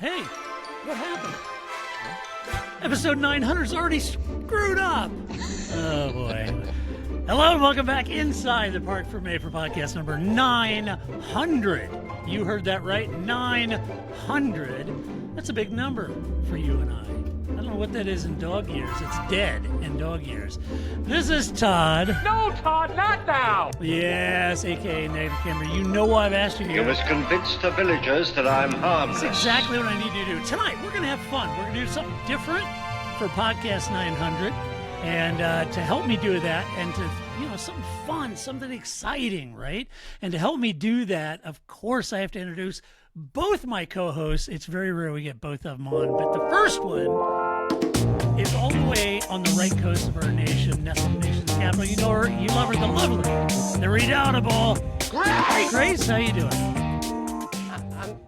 Hey, what happened? Episode 900 is already screwed up. Oh, boy. Hello and welcome back inside the Park for May for podcast number 900. You heard that right, 900. That's a big number for you and I. I don't know what that is in dog years. It's dead in dog years. This is Todd. No, Todd, not now. Yes, a.k.a. Native Camber. You know why I've asked you here. You must convince the villagers that I'm harmless. That's exactly what I need you to do. Tonight, we're going to have fun. We're going to do something different for Podcast 900. And to help me do that and to, something fun, something exciting, right? And to help me do that, of course, I have to introduce both my co-hosts. It's very rare we get both of them on. But the first one is all the way on the right coast of our nation, nestled nation's capital. You know her, you love her, the lovely, the redoubtable Grace. How you doing?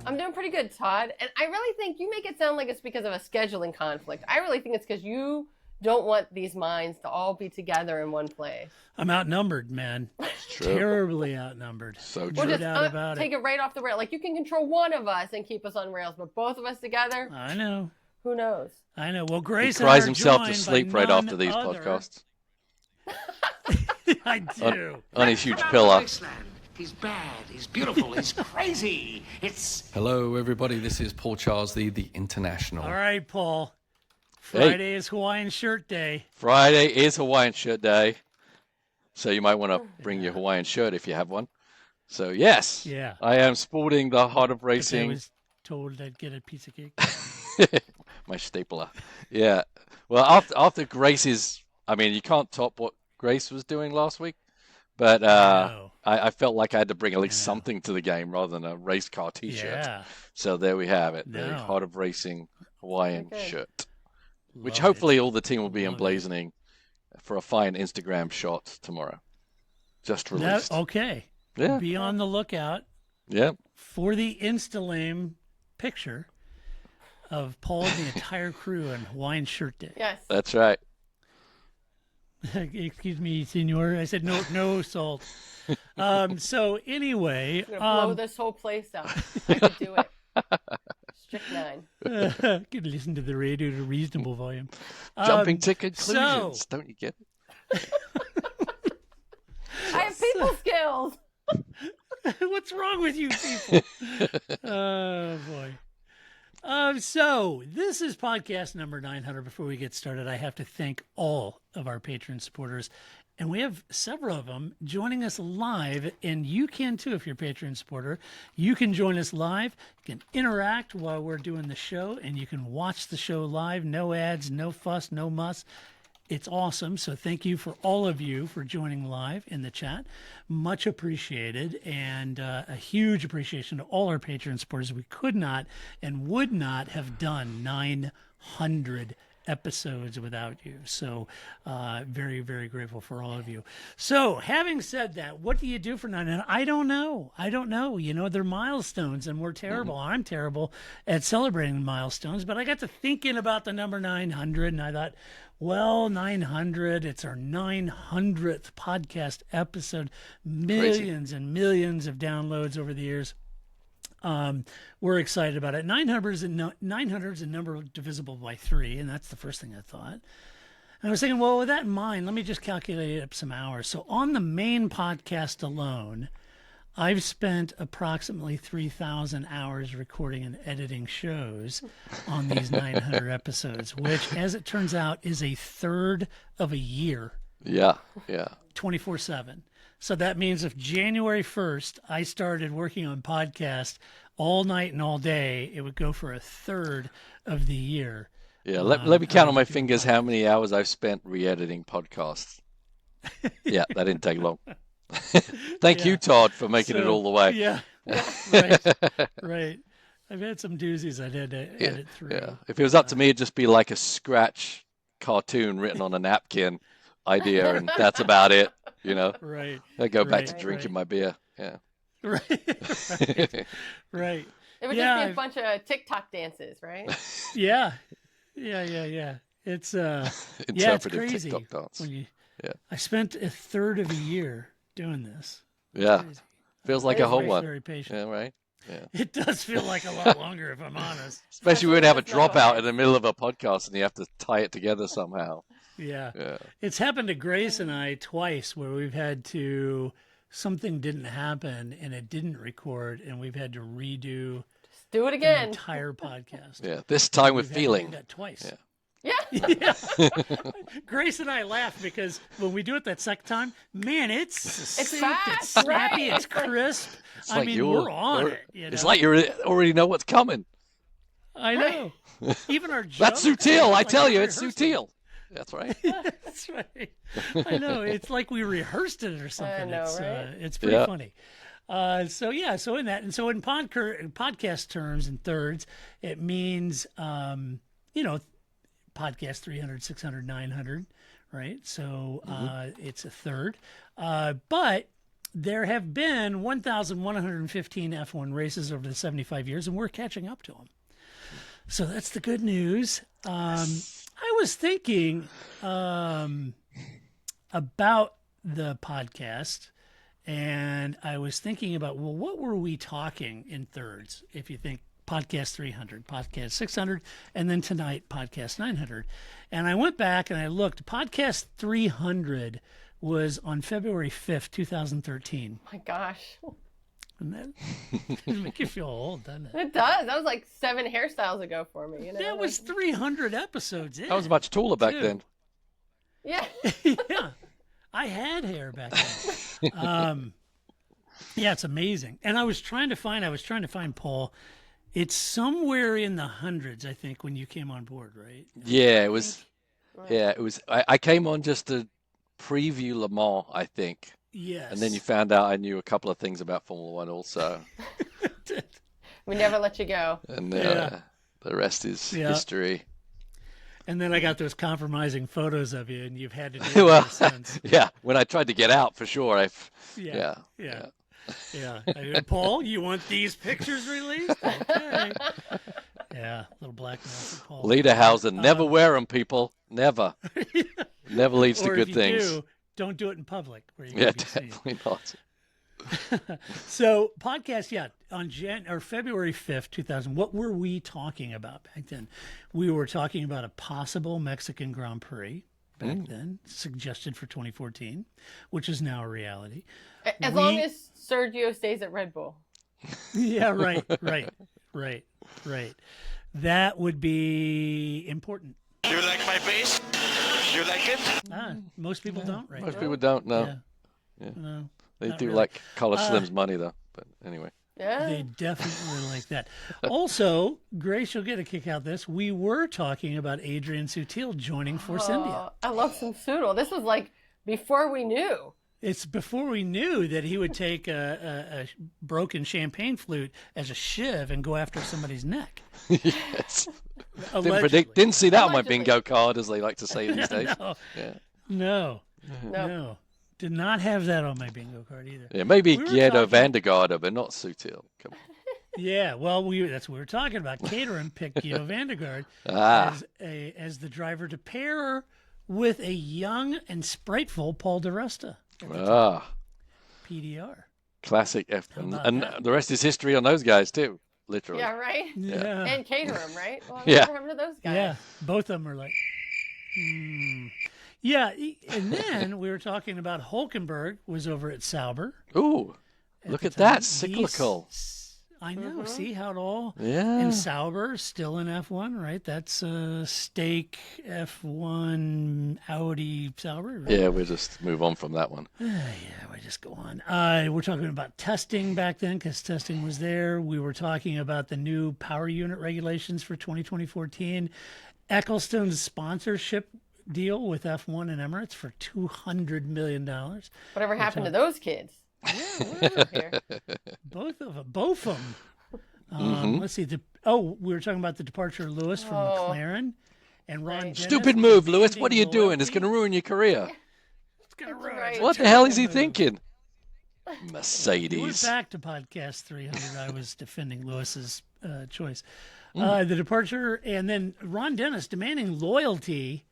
I'm doing pretty good, Todd. And I really think you make it sound like it's because of a scheduling conflict. I really think it's because you don't want these minds to all be together in one place. I'm outnumbered, man. It's true. Terribly outnumbered. So No true. doubt about take it. it right off the rail. Like, you can control one of us and keep us on rails, but both of us together, I know. who knows? I know. Well, He Grace cries and I are himself to joined sleep by right none after these other- podcasts. I do. On his huge Come out pillar. of Iceland. He's bad. He's beautiful. He's crazy. It's Hello, everybody. This is Paul Charles, the International. All right, Paul. Friday is Hawaiian Shirt Day. Friday is Hawaiian Shirt Day. So you might want to bring your Hawaiian shirt if you have one. So, yes, Yeah. I am sporting the Heart of I Racing, was told I'd get a piece of cake. my stapler. Yeah. Well, after Grace's, I mean, you can't top what Grace was doing last week. But know. I felt like I had to bring at least know. something to the game rather than a race car T-shirt. Yeah. So there we have it, the No. Heart of Racing Hawaiian Very good. shirt, which Love hopefully it. all the team will be Love it. emblazoning for a fine Instagram shot tomorrow. Just released. Okay. Yeah, Be on the lookout yeah. for the Insta-lame picture of Paul and the entire crew on Hawaiian Shirt Day. Yes. That's right. Excuse me, senor. I said no salt. So anyway, I'm going to blow this whole place up. I could do it. Strychnine. could listen to the radio at a reasonable volume. Jumping to so- conclusions, don't you get it? I have people skills. What's wrong with you people? Oh, boy. So this is podcast number 900. Before we get started, I have to thank all of our Patreon supporters. And we have several of them joining us live, and you can too if you're a Patreon supporter. You can join us live. You can interact while we're doing the show, and you can watch the show live. No ads, no fuss, no muss. It's awesome. So thank you for all of you for joining live in the chat. Much appreciated, and a huge appreciation to all our Patreon supporters. We could not and would not have done 900 episodes without you. So very, very grateful for all of you. So having said that, what do you do for 900? I don't know. You know, they're milestones, and we're terrible. I'm terrible at celebrating milestones, but I got to thinking about the number 900, and I thought, well, 900, it's our 900th podcast episode, millions and millions of downloads over the years. We're excited about it. 900 is a number divisible by 3, and that's the first thing I thought. And I was thinking, well, with that in mind, let me just calculate up some hours. So on the main podcast alone, I've spent approximately 3,000 hours recording and editing shows on these 900 episodes, which, as it turns out, is a third of a year, Yeah. 24/7. So that means if January 1st I started working on podcast all night and all day, it would go for a third of the year. Yeah, let me count on my fingers how many hours I've spent re-editing podcasts. Yeah, that didn't take long. Thank you, Todd, for making it So, all the way. Yeah, right, right. I've had some doozies I'd had to edit through. Yeah, if it was up to me, it'd just be like a scratch cartoon written on a napkin idea, and that's about it. You know, Right, I go back Right, to drinking right. my beer. Yeah, right, right. It would Yeah, just be a bunch of TikTok dances, right? Yeah. It's yeah, it's interpretive crazy. TikTok dance. When you, Yeah. I spent a third of a year doing this. Yeah, Crazy. feels like a whole Very, one. very patient. Yeah, right. It does feel like a lot longer, if I'm honest. Especially when we have a Especially when it's not dropout in the middle of a podcast and you have to tie it together somehow. Yeah. Yeah. It's happened to Grace and I twice where we've had to, something didn't happen and it didn't record, and we've had to redo Do it the again. entire podcast. Yeah. This time with We've had to do feeling. that twice. Yeah. Yeah. Yeah. Grace and I laugh because when we do it that second time, man, it's succinct, fast, it's snappy, right? it's It's like- crisp. It's I like mean, you're- we're on or- it. You It's know? like you already know what's coming. I know. Even our jokes. That's Sutil. I like tell we you, it's rehearsed them. Sutil. That's right. That's right. I know. It's like we rehearsed it or something. know, it's, right? It's pretty Yeah. funny. So in that, and so in podcast terms and thirds, it means, podcast 300, 600, 900, right? So it's a third. But there have been 1,115 F1 races over the 75 years, and we're catching up to them. So that's the good news. I was thinking about the podcast, and I was thinking about, well, what were we talking in thirds? If you think podcast 300, podcast 600, and then tonight, podcast 900. And I went back and I looked. Podcast 300 was on February 5th, 2013. My gosh. And that make you feel old, doesn't it? It does. That was like 7 hairstyles ago for me. You know? That was 300 episodes in. I was much taller back Dude. then. Yeah. Yeah, I had hair back then. Yeah, it's amazing. And I was trying to find Paul. It's somewhere in the hundreds, I think, when you came on board, right? Yeah, it was. Yeah, it was. I came on just to preview Le Mans, I think. Yes. And then you found out I knew a couple of things about Formula One also. We never let you go. And Yeah. the rest is Yeah. history. And then I got those compromising photos of you, and you've had to do it Well, ever since. yeah, when I tried to get out, for sure. Yeah. Paul, you want these pictures released? Okay. Yeah, little blackmail for Paul. Lederhausen, never wear them, people. Never. Never leads to Or good if you things. do, don't do it in public where you Yeah, can be seen. definitely not. So podcast, on February 5th, 2000, what were we talking about back then? We were talking about a possible Mexican Grand Prix back then, suggested for 2014, which is now a reality. As long as Sergio stays at Red Bull. Yeah, right. That would be important. You like my bass? You like it? Most people don't, right? Most people don't know. Yeah. No, They not do really. like Color Slim's money, though. But anyway. Yeah. They definitely like that. Also, Grace, you'll get a kick out of this. We were talking about Adrian Sutil joining Force India. I love some Soodle. This was like before we knew. It's before we knew that he would take a broken champagne flute as a shiv and go after somebody's neck. Yes. Allegedly. Didn't see that on my Allegedly. bingo card, as they like to say these days. No, Yeah. no, No. no. Did not have that on my bingo card either. Yeah, maybe We were Giedo talking- Vandergarde, but not Sutil. Come on. Yeah, well, that's what we were talking about. Caterham picked Guido Vandergaard as the driver to pair with a young and spriteful Paul DeResta, PDR. Classic F. about And that? the rest is history on those guys, too. Literally. Yeah, right? Yeah, And Caterham, right? Well, Yeah. what happened to those guys? yeah. Both of them are like, Yeah, and then we were talking about Hulkenberg was over at Sauber. Ooh, look the at that. time. Cyclical. I know. See how it all. Yeah. And Sauber still in F1, right? That's Stake F1 Audi Sauber. Right? Yeah, we'll just move on from that one. Yeah, we just go on. We're talking about testing back then because testing was there. We were talking about the new power unit regulations for 2014. Ecclestone's sponsorship deal with F1 and Emirates for $200 million. Whatever happened to those kids? Yeah, here. Both of them. Let's see. We were talking about the departure of Lewis from McLaren and Ron. Right. Dennis Stupid move, Lewis. demanding What are you doing? It's loyalty. going to ruin your career. It's gonna That's ruin right. it. What the hell is he Terrible move. thinking? We went Mercedes. back to podcast 300. I was defending Lewis's choice. The departure, and then Ron Dennis demanding loyalty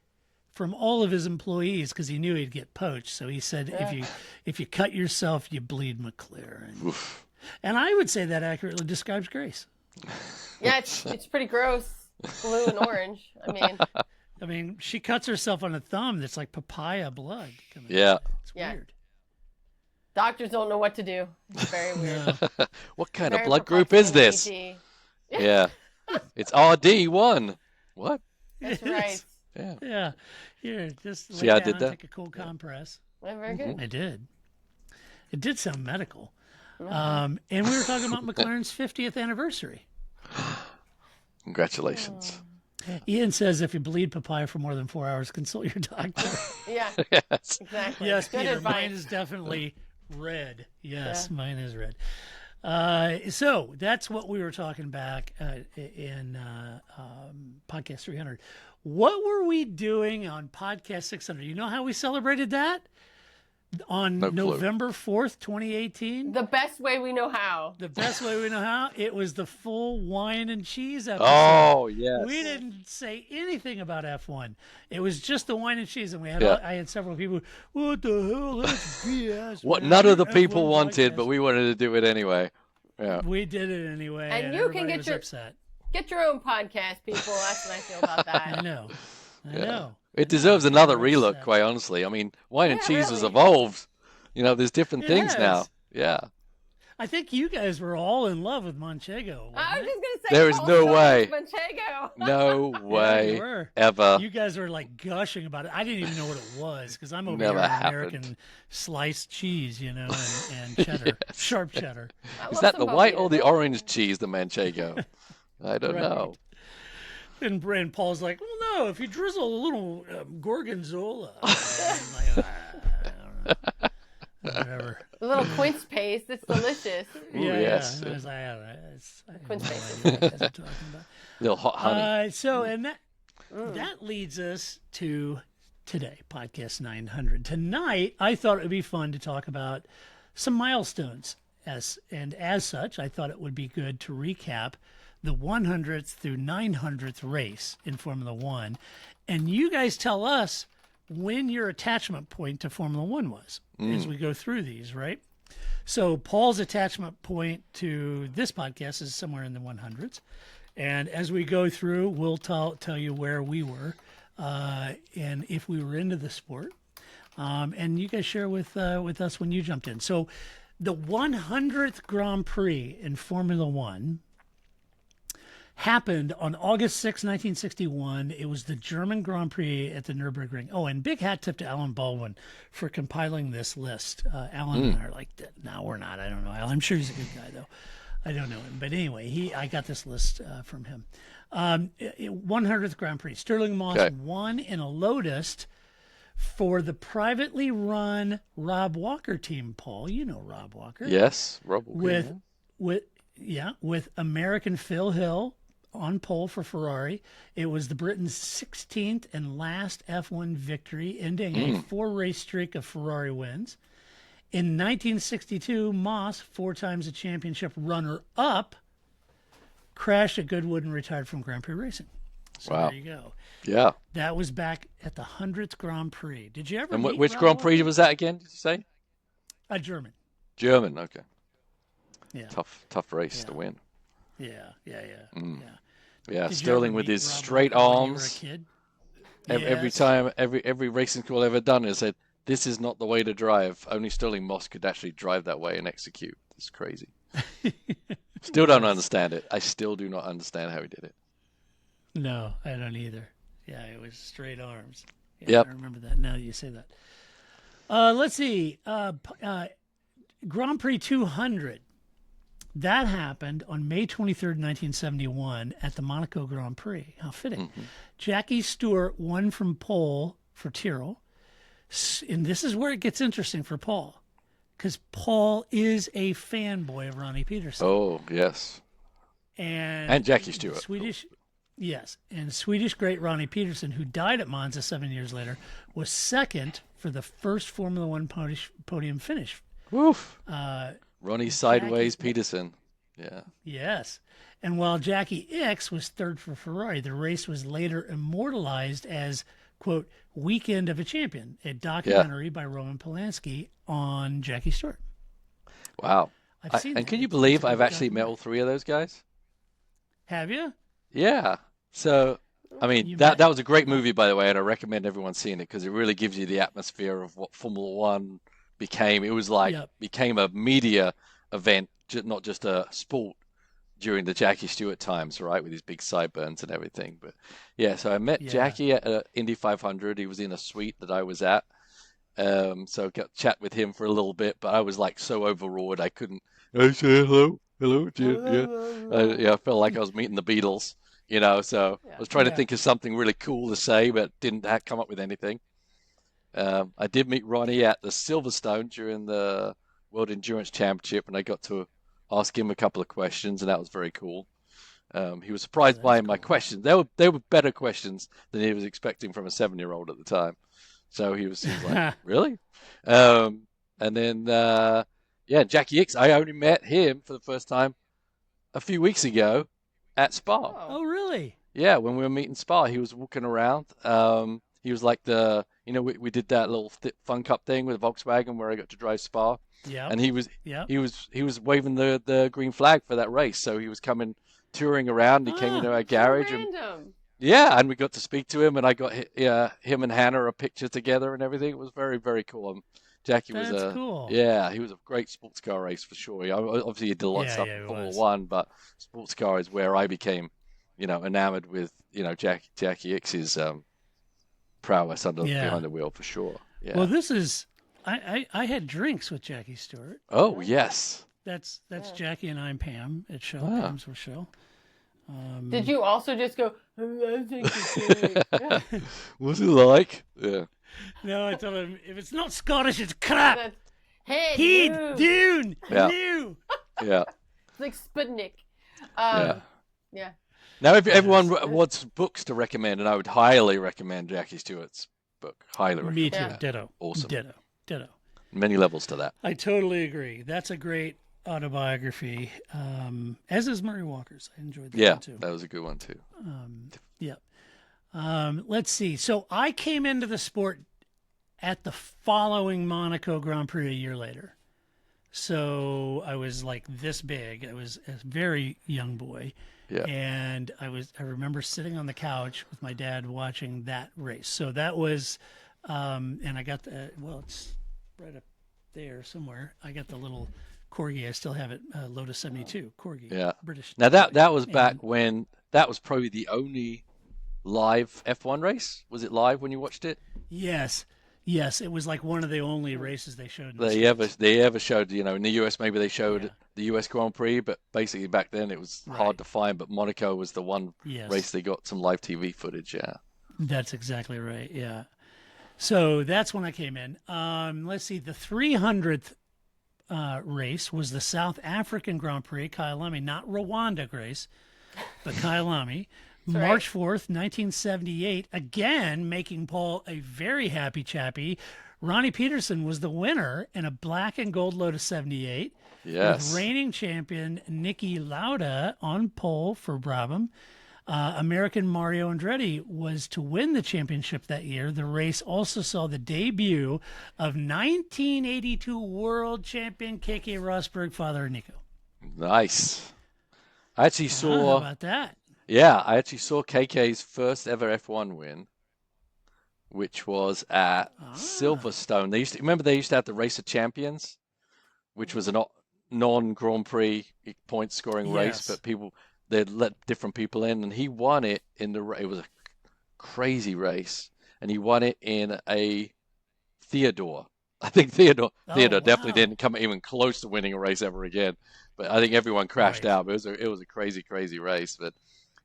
from all of his employees because he knew he'd get poached. So he said, if you cut yourself, you bleed McLaren. And I would say that accurately describes Grace. Yeah, it's pretty gross. Blue and orange. I mean, she cuts herself on a thumb that's like papaya blood coming Yeah. out. It's weird. Doctors don't know what to do. It's very weird. What kind of Very blood group is this? perplexing Yeah. It's RD1. What? That's right. Yeah. Yeah. Here, just See lay how I down, did that? take a cold compress. Well, very good. I did. It did sound medical. And we were talking about McLaren's 50th anniversary. Congratulations. Ian says if you bleed papaya for more than 4 hours, consult your doctor. Yeah, Yes. exactly. Yes, Good Peter, advice. mine is definitely red. Yes, Yeah. mine is red. So that's what we were talking back in podcast 300. What were we doing on podcast 600? You know how we celebrated that? On No clue. November 4th, 2018? The best way we know how. The best way we know how? It was the full wine and cheese episode. Oh, yes. We didn't say anything about F1. It was just the wine and cheese, and we had Yeah. I had several people. What the hell? That's BS. What man. none of the F1 people wanted, podcast." but we wanted to do it anyway. Yeah. We did it anyway, And and you can everybody get was your- upset. Get your own podcast, people. That's what I feel about that. I know. I Yeah. know. It deserves another People were relook, upset. quite honestly. I mean, wine and Yeah, cheese has really. evolved. You know, there's different It things now. has. Yeah. I think you guys were all in love with Manchego. I was wasn't just going to say, There is Paul no Stewart way. Manchego. No it? way. you were. Ever. You guys were like gushing about it. I didn't even know what it was because I'm over Never here on happened. American sliced cheese, you know, and cheddar, sharp cheddar. I Is love that some the white or Velveeta. the orange cheese, the Manchego? I don't Right. know. And Paul's like, well, no, if you drizzle a little gorgonzola. I'm like, I don't know. Whatever. A little quince paste. It's delicious. Ooh, yes. Yeah. I was like, I don't know. I have Quince no paste. idea what you guys are talking about. Little hot honey. So, and that leads us to today, podcast 900. Tonight, I thought it would be fun to talk about some milestones. As such, I thought it would be good to recap the 100th through 900th race in Formula One. And you guys tell us when your attachment point to Formula One was as we go through these, right? So Paul's attachment point to this podcast is somewhere in the 100s. And as we go through, we'll tell you where we were and if we were into the sport. And you guys share with us when you jumped in. So the 100th Grand Prix in Formula One happened on August 6, 1961. It was the German Grand Prix at the Nürburgring. Oh, and big hat tip to Alan Baldwin for compiling this list. Alan and I are like, no, we're not. I don't know Alan. I'm sure he's a good guy, though. I don't know him. But anyway, I got this list from him. 100th Grand Prix. Sterling Moss won in a Lotus for the privately run Rob Walker team, Paul. You know Rob Walker. Yes. Rob Walker, with American Phil Hill on pole for Ferrari. It was the Britain's 16th and last F1 victory, ending a 4-race streak of Ferrari wins. In 1962, Moss, 4 times a championship runner-up, crashed at Goodwood and retired from Grand Prix racing. So Wow. there you go. Yeah. That was back at the 100th Grand Prix. Did you ever And meet which Rob Grand Prix Walker? was that again, did you say? A German. German. Okay. Yeah. Tough race to win. Yeah. Yeah. Did you Sterling ever with meet his Rob straight Walker when you were a arms. kid? Every Yes. time, every racing school I've ever done has said, this is not the way to drive. Only Sterling Moss could actually drive that way and execute. It's crazy. Still don't understand it. I still do not understand how he did it. No, I don't either. Yeah, it was straight arms. Yeah, Yep. I remember that now that you say that. Let's see. Grand Prix 200. That happened on May 23rd, 1971 at the Monaco Grand Prix. How fitting. Jackie Stewart won from pole for Tyrrell. And this is where it gets interesting for Paul, because Paul is a fanboy of Ronnie Peterson. Oh, yes. And Jackie Stewart. Swedish, yes. And Swedish great Ronnie Peterson, who died at Monza 7 years later, was second for the first Formula One podium finish. Woof. Ronnie Sideways Jackie- Peterson. Yeah. Yes. And while Jackie Ickx was third for Ferrari, the race was later immortalized as, quote, Weekend of a Champion, a documentary by Roman Polanski on Jackie Stewart. Wow. I've seen And that. can you It's believe a I've good actually met all documentary. three of those guys? Have you? Yeah. So, I mean, You that met? was a great movie, by the way, and I recommend everyone seeing it because it really gives you the atmosphere of what Formula One became. It was like Yep. became a media event, not just a sport during the Jackie Stewart times, right, with his big sideburns and everything. But yeah, so I met Yeah. Jackie at Indy 500. He was in a suite that I was at. So I got to chat with him for a little bit, but I was like so overawed I couldn't. I say hello, hello, yeah. Yeah, I felt like I was meeting the Beatles, So I Yeah. was trying to Yeah. think of something really cool to say, but didn't come up with anything. I did meet Ronnie at the Silverstone during the World Endurance Championship, and I got to ask him a couple of questions, and that was very cool. He was Oh, surprised that's by my cool. questions. They were better questions than he was expecting from a 7-year-old at the time. So he was like, really? And then yeah, Jackie X. I only met him for the first time a few weeks ago at Spa. Oh. Oh, really? Yeah, when we were meeting Spa, he was walking around. He was like we did that little Fun Cup thing with Volkswagen where I got to drive Spa, Yep. and he was Yep. he was waving the green flag for that race. So he was coming touring around. He came Ah, into our So garage and random. yeah, and we got to speak to him, and I got him and Hannah a picture together and everything. It was very, very cool. Jackie was that's cool. he was a great sports car race for sure. Obviously, he did a lot of Yeah, stuff yeah, in it Formula was. One, but sports car is where I became, enamored with, Jackie X's prowess Yeah. behind the wheel for sure. Yeah. Well, this is. I had drinks with Jackie Stewart. Oh yes. That's Yeah. Jackie and I'm Pam at show. Ah. Pam's for show. Did you also just go, I think it's What's it like? Yeah. No, I told him if it's not Scottish, it's crap. That's, hey, Heed, dude. Dune, Yeah. new. Yeah. It's like Sputnik. Yeah. Yeah. Now, if everyone Yes. wants books to recommend, and I would highly recommend Jackie Stewart's book. Highly recommend. Me too. Yeah. Ditto. Awesome. Ditto. Many levels to that. I totally agree. That's a great autobiography. As is Murray Walker's. I enjoyed that Yeah, one too. that was a good one too. Yeah. Let's see. So I came into the sport at the following Monaco Grand Prix a year later. So I was like this big. I was a very young boy. Yeah. And I remember sitting on the couch with my dad watching that race. So that was, and I got it's right up there somewhere. I got the little Corgi. I still have it, Lotus 72 Corgi. Yeah. British. Now that was And- back when that was probably the only live F1 race. Was it live when you watched it? Yes. Yes, it was like one of the only races they showed. In the They ever showed, in the US maybe they showed Yeah. the US Grand Prix, but basically back then it was Right. hard to find. But Monaco was the one Yes. race they got some live TV footage. Yeah. That's exactly right. Yeah. So that's when I came in. Let's see. The 300th race was the South African Grand Prix, Kyalami, not Rwanda Grace, but Kyalami. right. March 4th, 1978, again making Paul a very happy chappy. Ronnie Peterson was the winner in a black and gold Lotus 78. Yes. With reigning champion Niki Lauda on pole for Brabham. American Mario Andretti was to win the championship that year. The race also saw the debut of 1982 world champion KK Rosberg, father of Nico. Nice. I actually How saw. about that? Yeah, I actually saw KK's first ever F1 win, which was at Silverstone. They used to have the Race of Champions, which was a non-Grand Prix point scoring race, Yes. but they'd let different people in, and he won it it was a crazy race, and he won it in a Theodore. I think Theodore definitely wow. didn't come even close to winning a race ever again, but I think everyone crashed Right. out. But it was a crazy race, but.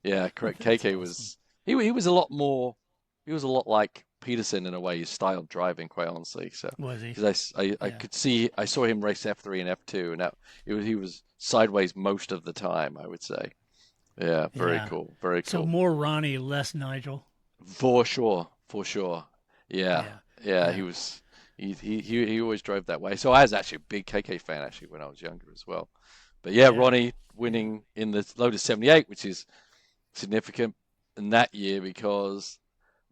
Yeah, correct. KK was he was a lot more. He was a lot like Peterson in a way. His style of driving, quite honestly. So Was he? because I Yeah. could see I saw him race F3 and F2, and he was sideways most of the time. I would say. Yeah, very Yeah. cool. Very cool. So more Ronnie, less Nigel. For sure. Yeah. Yeah. He was. He always drove that way. So I was actually a big KK fan actually when I was younger as well. But yeah. Ronnie winning in the Lotus 78, which is significant in that year because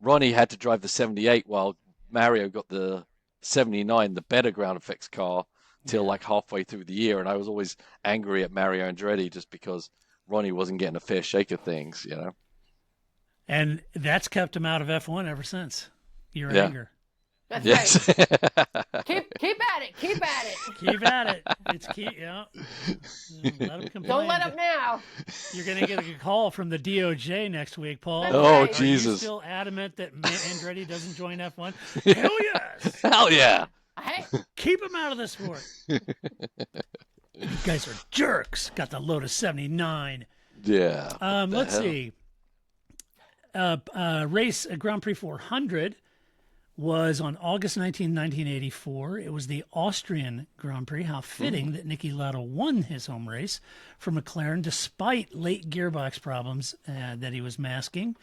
Ronnie had to drive the 78 while Mario got the 79, the better ground effects car till like halfway through the year, and I was always angry at Mario Andretti just because Ronnie wasn't getting a fair shake of things, you know. And that's kept him out of F1 ever since. Your Yeah. anger. That's Yes. right. Keep at it. Keep at it. Keep at it. It's key. Yeah. Let him complain. Don't let up now. You're going to get a call from the DOJ next week, Paul. That's Oh, right. Are you Jesus. still adamant that Andretti doesn't join F1? Hell yes. Hell yeah. Hey, Keep him out of the sport. You guys are jerks. Got the Lotus 79. Yeah. What the Let's hell? see. Race Grand Prix 400 was on August 19, 1984. It was the Austrian Grand Prix. How fitting that Niki Lauda won his home race for McLaren despite late gearbox problems that he was masking.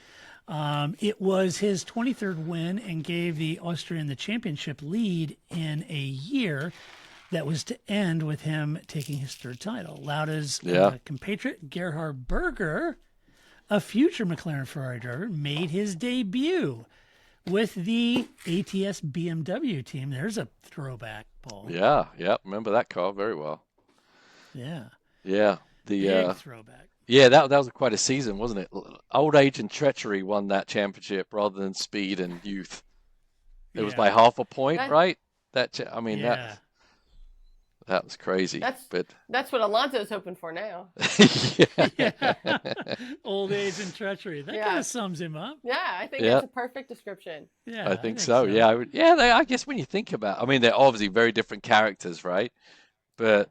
It was his 23rd win and gave the Austrian the championship lead in a year that was to end with him taking his third title. Lauda's compatriot Gerhard Berger, a future McLaren Ferrari driver, made his debut with the ATS BMW team. There's a throwback, Paul. Yeah. Remember that car very well. Yeah. Yeah. Big throwback. Yeah, that was quite a season, wasn't it? Old age and treachery won that championship rather than speed and youth. It was by half a point, right? That was crazy. That's what Alonso's hoping for now. Old age and treachery. That kind of sums him up. Yeah, I think that's a perfect description. Yeah, I think so. Yeah, I guess when you think about, I mean, they're obviously very different characters, right? But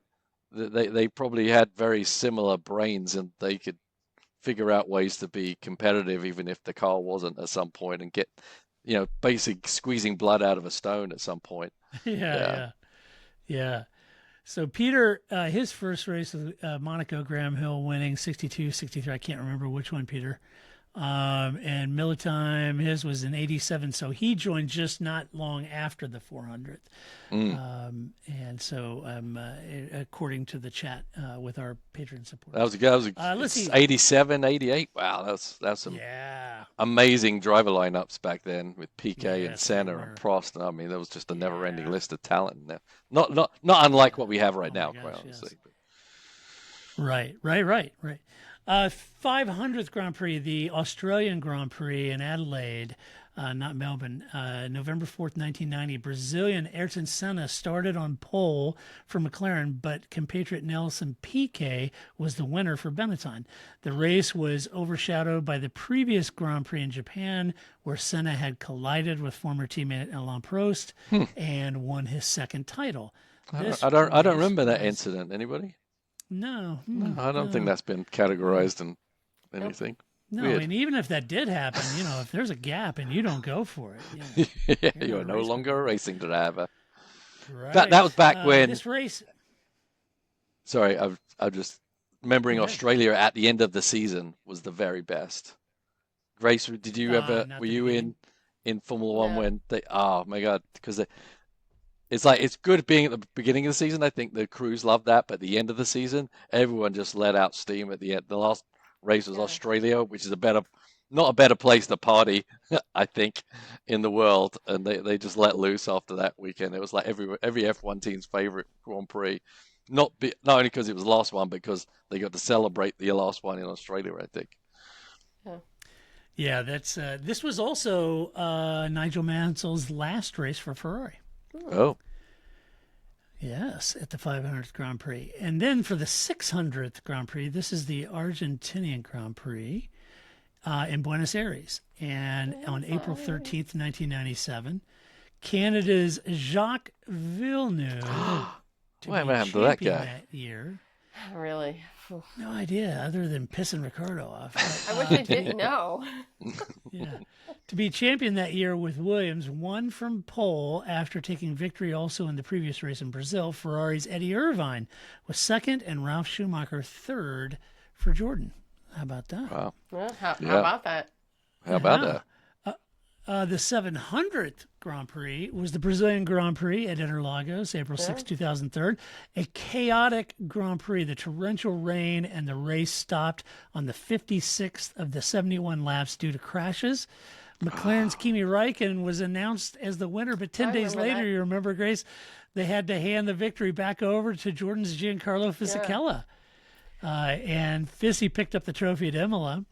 they probably had very similar brains, and they could figure out ways to be competitive, even if the car wasn't at some point, and get, basically squeezing blood out of a stone at some point. Yeah. So Peter, his first race was Monaco, Graham Hill winning 62, 63. I can't remember which one, Peter. And Militime, his was in 87. So he joined just not long after the 400th. And so according to the chat with our Patreon support. That was 87, 88. Wow, that's some amazing driver lineups back then with Piquet and Senna and Prost. And I mean, there was just a never-ending list of talent. Not unlike what we have right now, quite honestly. Right. 500th Grand Prix, the Australian Grand Prix in Adelaide, not Melbourne, November 4th, 1990. Brazilian Ayrton Senna started on pole for McLaren, but compatriot Nelson Piquet was the winner for Benetton. The race was overshadowed by the previous Grand Prix in Japan, where Senna had collided with former teammate Alain Prost and won his second title. I don't remember that incident. Anybody? No, I don't think that's been categorized in anything. No, Weird. and even if that did happen, if there's a gap and you don't go for it, you're no longer a racing driver. Right. That was back when this race. Sorry, I'm just remembering Australia at the end of the season was the very best. Grace, did you ever? Were you in Formula One when they? Oh my God, because it's good being at the beginning of the season. I think the crews love that, but at the end of the season, everyone just let out steam at the end. The last race was Australia, which is not a better place to party, I think, in the world. And they just let loose after that weekend. It was like every F1 team's favorite Grand Prix. Not only because it was the last one, but because they got to celebrate the last one in Australia, I think. Yeah, that's this was also Nigel Mansell's last race for Ferrari. Oh. Yes, at the 500th Grand Prix. And then for the 600th Grand Prix, this is the Argentinian Grand Prix in Buenos Aires. And on April 13th, 1997, Canada's Jacques Villeneuve to What be happened to that champion guy? that year. Really? No idea, other than pissing Ricardo off. I wish I didn't know. Yeah. To be champion that year with Williams, won from pole after taking victory also in the previous race in Brazil. Ferrari's Eddie Irvine was second and Ralf Schumacher third for Jordan. How about that? Wow. Well, how about that? How about that? The 700th Grand Prix was the Brazilian Grand Prix at Interlagos, April 6, 2003. A chaotic Grand Prix. The torrential rain and the race stopped on the 56th of the 71 laps due to crashes. McLaren's Kimi Räikkönen was announced as the winner, but 10 days later, you remember, Grace, they had to hand the victory back over to Jordan's Giancarlo Fisichella. And Fissy picked up the trophy at Imola.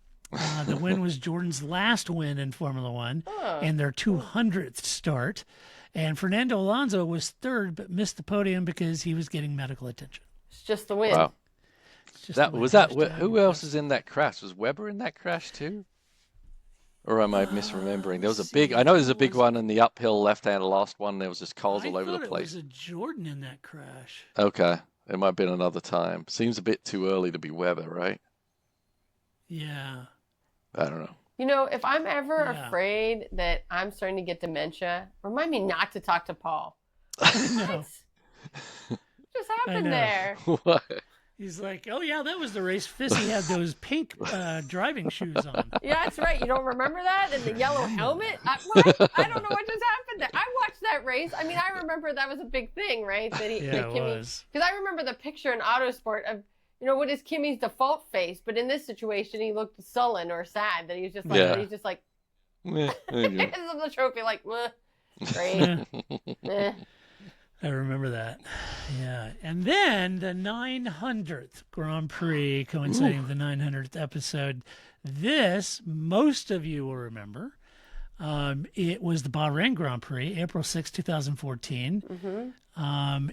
The win was Jordan's last win in Formula One and their 200th start. And Fernando Alonso was third, but missed the podium because he was getting medical attention. It's just the win. Wow. Just the way Who else is in that crash? Was Webber in that crash too? Or am I misremembering? There was a big. I know there's a big one in the uphill left-hand last one. There was just cars all over the place. It was a Jordan in that crash. Okay, it might have been another time. Seems a bit too early to be Webber, right? Yeah. I don't know. You know, if I'm ever afraid that I'm starting to get dementia, remind me not to talk to Paul. No. What just happened there? What? He's like, oh yeah, that was the race. Fissy had those pink driving shoes on. Yeah, that's right. You don't remember that? And the yellow helmet? What? I don't know what just happened there. I watched that race. I mean, I remember that was a big thing, right? That Yeah, that it was. Because I remember the picture in Autosport of, what is Kimmy's default face? But in this situation, he looked sullen or sad. That he was just like, he's just like, Yeah, there you go. hands him the trophy, like, great. Meh. I remember that. Yeah. And then the 900th Grand Prix, coinciding with the 900th episode. This, most of you will remember. It was the Bahrain Grand Prix, April 6, 2014.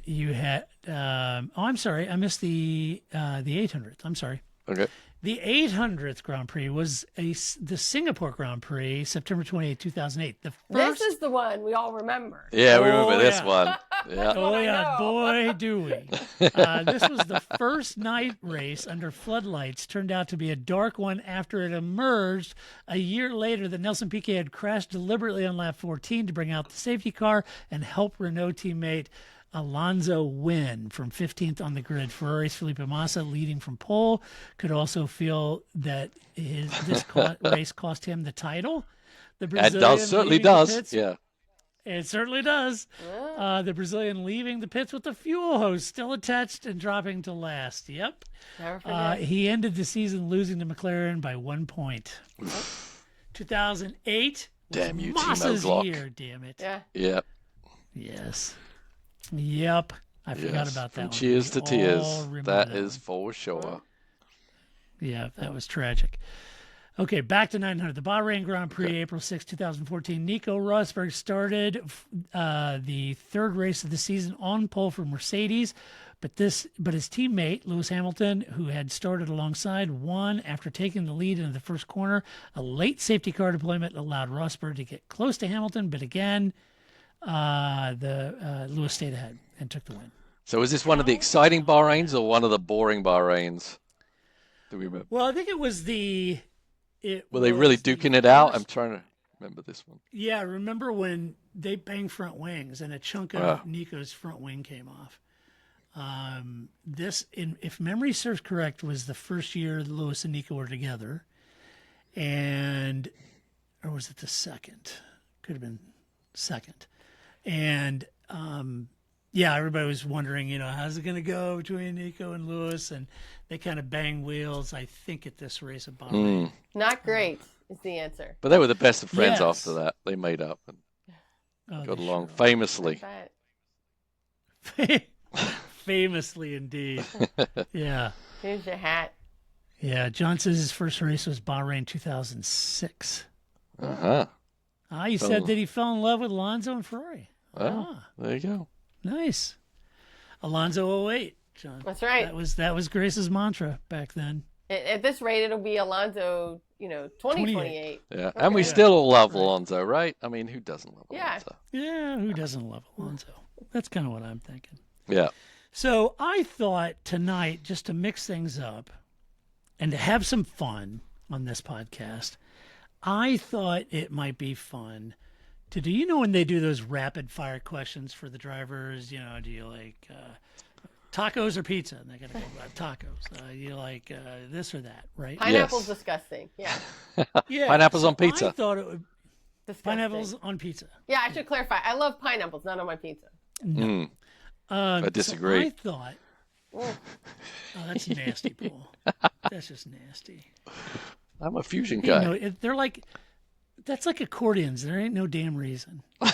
You had, I'm sorry, I missed the 800th. I'm sorry. Okay. The 800th Grand Prix was the Singapore Grand Prix, September 28, 2008. The first. This is the one we all remember. Yeah, we remember this yeah. one. Yeah. Oh, I yeah, know. boy, do we. This was the first night race under floodlights. Turned out to be a dark one after it emerged a year later that Nelson Piquet had crashed deliberately on lap 14 to bring out the safety car and help Renault teammate Alonso win from 15th on the grid. Ferrari's Felipe Massa, leading from pole, could also feel that this race cost him the title. The Brazilian certainly leaving the does. pits- Yeah. It certainly does. The Brazilian leaving the pits with the fuel hose still attached and dropping to last. Yep. Never forget. He ended the season losing to McLaren by 1 point. 2008 was Damn you, Timo Massa's Glock. year, damn it. Yeah. Yeah. Yes. Yep. I forgot Yes. about that From one. cheers to We tears. all remember That one. is for sure. Yeah, that was tragic. Okay, back to 900. The Bahrain Grand Prix, April 6, 2014. Nico Rosberg started the third race of the season on pole for Mercedes, but his teammate, Lewis Hamilton, who had started alongside, won after taking the lead into the first corner. A late safety car deployment allowed Rosberg to get close to Hamilton, but again, Lewis stayed ahead and took the win. So is this one of the exciting Bahrains or one of the boring Bahrains? Do we remember? Well, I think it was the... Were they really duking it out? I'm trying to remember this one. Yeah, remember when they banged front wings and a chunk of Nico's front wing came off. If memory serves correct, was the first year Lewis and Nico were together. Or was it the second? Could have been second. And everybody was wondering, how's it going to go between Nico and Lewis? And they kind of banged wheels, I think, at this race at Bahrain. Not great is the answer. But they were the best of friends Yes. after that. They made up and got They along sure famously. But Famously, indeed. Yeah. here's your hat. Yeah, John says his first race was Bahrain 2006. Uh-huh. You said that he fell in love with Alonso and Ferrari. Well, there you go. Nice. Alonso 08, John. That's right. That was Grace's mantra back then. At this rate, it'll be Alonso, 2028. Yeah. And we still all love Alonso, right? I mean, who doesn't love Yeah. Alonso? Yeah, who doesn't love Alonso? That's kind of what I'm thinking. Yeah. So I thought tonight, just to mix things up and to have some fun on this podcast, I thought it might be fun to do, when they do those rapid fire questions for the drivers, do you like tacos or pizza? And they got to go tacos. You like this or that, right? Pineapple's Yes. disgusting. Yeah. Yeah. Pineapples so on pizza. I thought it would Disgusting. pineapples on pizza. Yeah, I should clarify. I love pineapples, not on my pizza. I disagree. So I thought, oh, that's nasty, Paul. That's just nasty. I'm a fusion guy. They're like, that's like accordions. There ain't no damn reason. That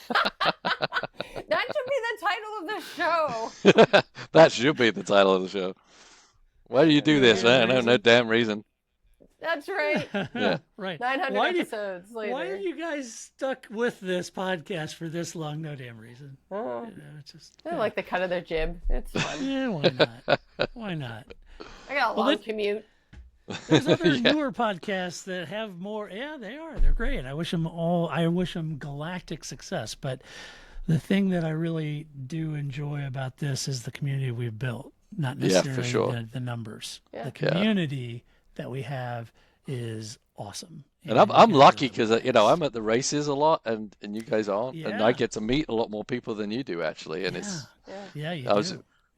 should be the the title of the show. That should be the title of the show. Why do you do this, man? No damn reason. That's right. Yeah. Right. 900 episodes later. Why are you guys stuck with this podcast for this long? No damn reason. Oh. You know, it's just, I like the cut of their jib. It's fun. yeah, why not? Why not? I got a long commute. There's other newer podcasts that have more. Yeah, they are. They're great. I wish them galactic success. But the thing that I really do enjoy about this is the community we've built, not necessarily for sure. the numbers. Yeah. The community that we have is awesome. And I'm lucky because I'm at the races a lot, and you guys aren't, and I get to meet a lot more people than you do actually. And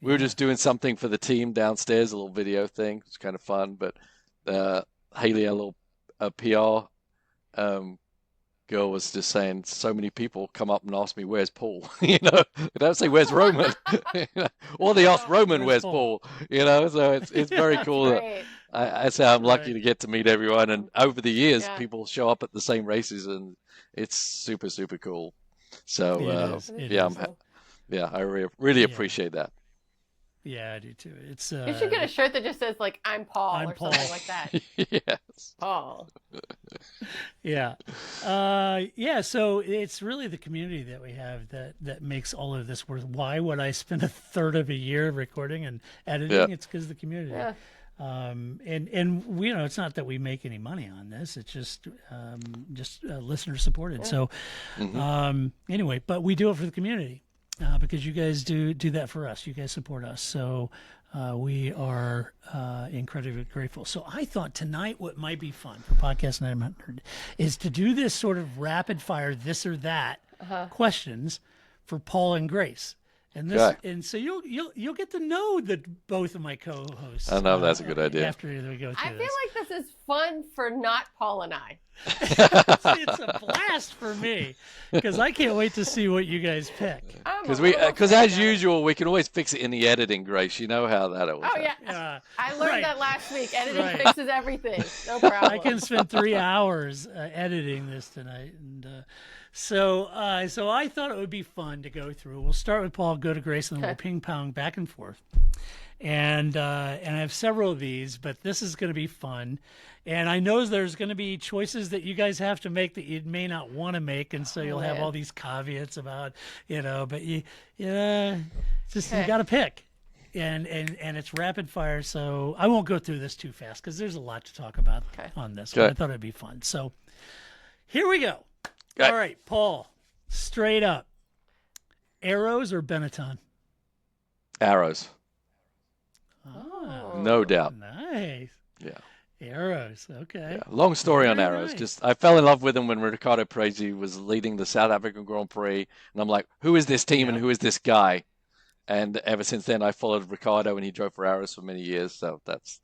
we were just doing something for the team downstairs, a little video thing. It's kind of fun, but Haley, a little PR girl, was just saying so many people come up and ask me, "Where's Paul?" They don't say, "Where's Roman?" Or they ask Roman, "Where's Paul?" So it's very cool. That I say I'm lucky to get to meet everyone, and over the years, people show up at the same races, and it's super, super cool. So I really appreciate that. Yeah, I do too. It's you should get a shirt that just says like "I'm Paul" I'm or Paul. something like that. Yes. Paul. Yeah. So it's really the community that we have that makes all of this worth. Why would I spend a third of a year recording and editing? Yeah. It's because of the community. Yeah. And it's not that we make any money on this. It's just listener supported. Yeah. So, anyway, but we do it for the community. Because you guys do that for us. You guys support us. So we are incredibly grateful. So I thought tonight what might be fun for Podcast 900 is to do this sort of rapid fire this or that questions for Paul and Grace. And this, and so you'll get to know both of my co-hosts. I know that's a good idea. After we go through I feel like this is fun for not Paul and I. It's a blast for me because I can't wait to see what you guys pick. Because as usual, we can always fix it in the editing, Grace. You know how that always happens. Yeah. I learned that last week. Editing fixes everything. No problem. I can spend 3 hours editing this tonight, and so I thought it would be fun to go through. We'll start with Paul, go to Grace, and then we'll ping pong back and forth. And I have several of these, but this is going to be fun. And I know there's going to be choices that you guys have to make that you may not want to make, and so you'll have all these caveats about, but you got to pick. And it's rapid fire, so I won't go through this too fast because there's a lot to talk about on this. But I thought it'd be fun. So here we go. All right, Paul, straight up, arrows or Benetton? Arrows. Oh, no doubt. Nice. Yeah. Arrows. Okay. Yeah. Long story on Very arrows. nice. Just I fell in love with him when Riccardo Prezi was leading the South African Grand Prix, and I'm like, who is this team and who is this guy? And ever since then, I followed Riccardo, and he drove for Arrows for many years. So that's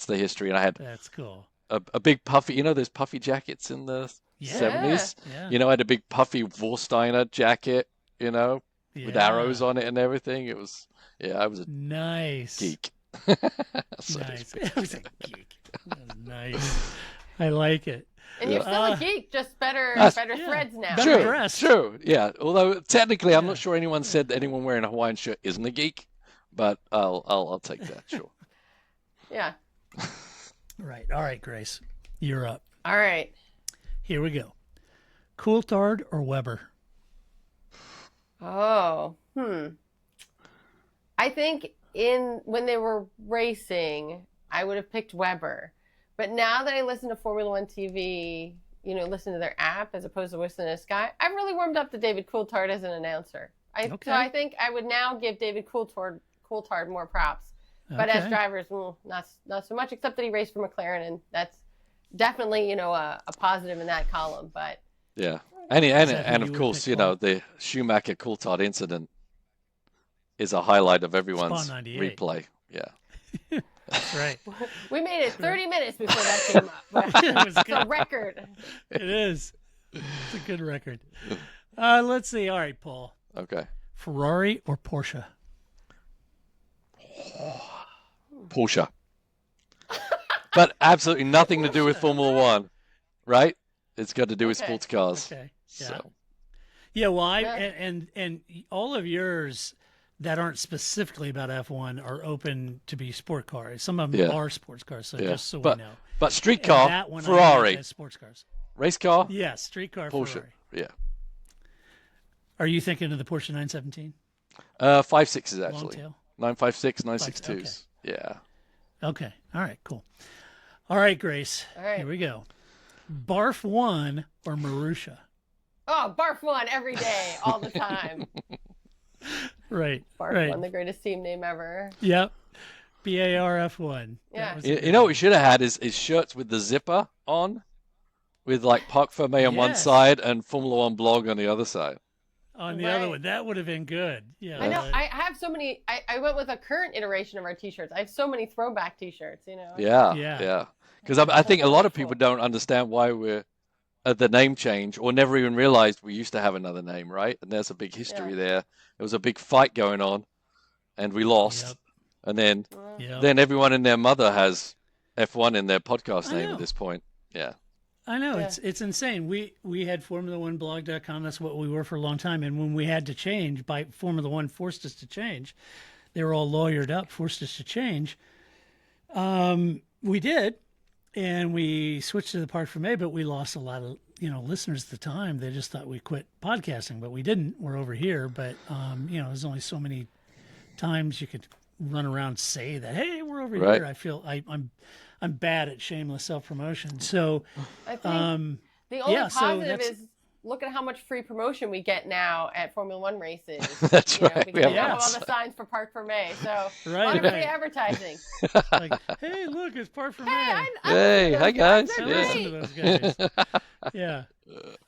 the history. And I had That's cool. a big puffy. Those puffy jackets in the 70s. Yeah. I had a big puffy Warsteiner jacket. With arrows on it and everything. It was I was a nice geek. Nice. It was a geek. That was nice. I like it. And you're still a geek, just better threads now. Better dressed. True. Yeah. Although technically, I'm not sure anyone said that anyone wearing a Hawaiian shirt isn't a geek, but I'll take that. Sure. Yeah. Right. All right, Grace, you're up. All right. Here we go. Coulthard or Weber? Oh. I think when they were racing, I would have picked Weber. But now that I listen to Formula One TV, listen to their app as opposed to listening to Sky, I've really warmed up to David Coulthard as an announcer. So I think I would now give David Coulthard more props. But as drivers, not so much, except that he raced for McLaren, and that's definitely, a positive in that column. But yeah, and of course, the Schumacher Coulthard incident is a highlight of everyone's replay. Yeah. That's right. We made it 30 minutes before that came up. It was It's a record. It is. It's a good record. Let's see. All right, Paul. Okay. Ferrari or Porsche? Porsche. But absolutely nothing to do with Formula One, right? It's got to do with sports cars. Okay. Yeah. So. Yeah, well, Yeah. and all of yours that aren't specifically about F1 are open to be sport cars. Some of them Yeah. are sports cars, so Yeah. just so But we know. but street And car, that one I Ferrari, have as sports cars. race car, Yes, streetcar Porsche. Ferrari. Yeah. Are you thinking of the Porsche 917? 5.6s Long actually. tail? 956, 962s. Yeah. Okay. All right, cool. All right, Grace. All right. Here we go. Barf 1 or Marusha? Oh, Barf One every day, all the time. Right. Barf right. One, the greatest team name ever. Yep. BARF1. Yeah. That was You, a good you know what one. we should have had is shirts with the zipper on, with like Parc Fermé on one Yes. side and Formula One blog on the other side. On the other Right. one. That would have been good. Yeah. I know. I have so many. I went with a current iteration of our T-shirts. I have so many throwback T-shirts. You know. Yeah, Yeah. yeah. Because I think a lot of people don't understand why we're at the name change, or never even realized we used to have another name, right? And there's a big history Yeah. there. There was a big fight going on, and we lost. Yep. And then Yep. then everyone and their mother has F1 in their podcast I name know. at this point. Yeah. I know Yeah. it's insane. We had Formula1blog.com. That's what we were for a long time. And when we had to change, by Formula One forced us to change. They were all lawyered up, forced us to change. We did, and we switched to the Parc Fermé, but we lost a lot of listeners at the time. They just thought we quit podcasting, but we didn't. We're over here, but there's only so many times you could run around and say that. Hey, we're over Right. here. I feel I'm bad at shameless self promotion. So. I think the only yeah, so positive that's- is look at how much free promotion we get now at Formula One races. That's you know, right. because we have all Yes. the signs for Parc Fermé. So a Right, lot of free right. advertising. Like, hey, look, it's Parc Fermé. Hey, hi, guys. They're Yeah. Listen great. to those guys. Yeah.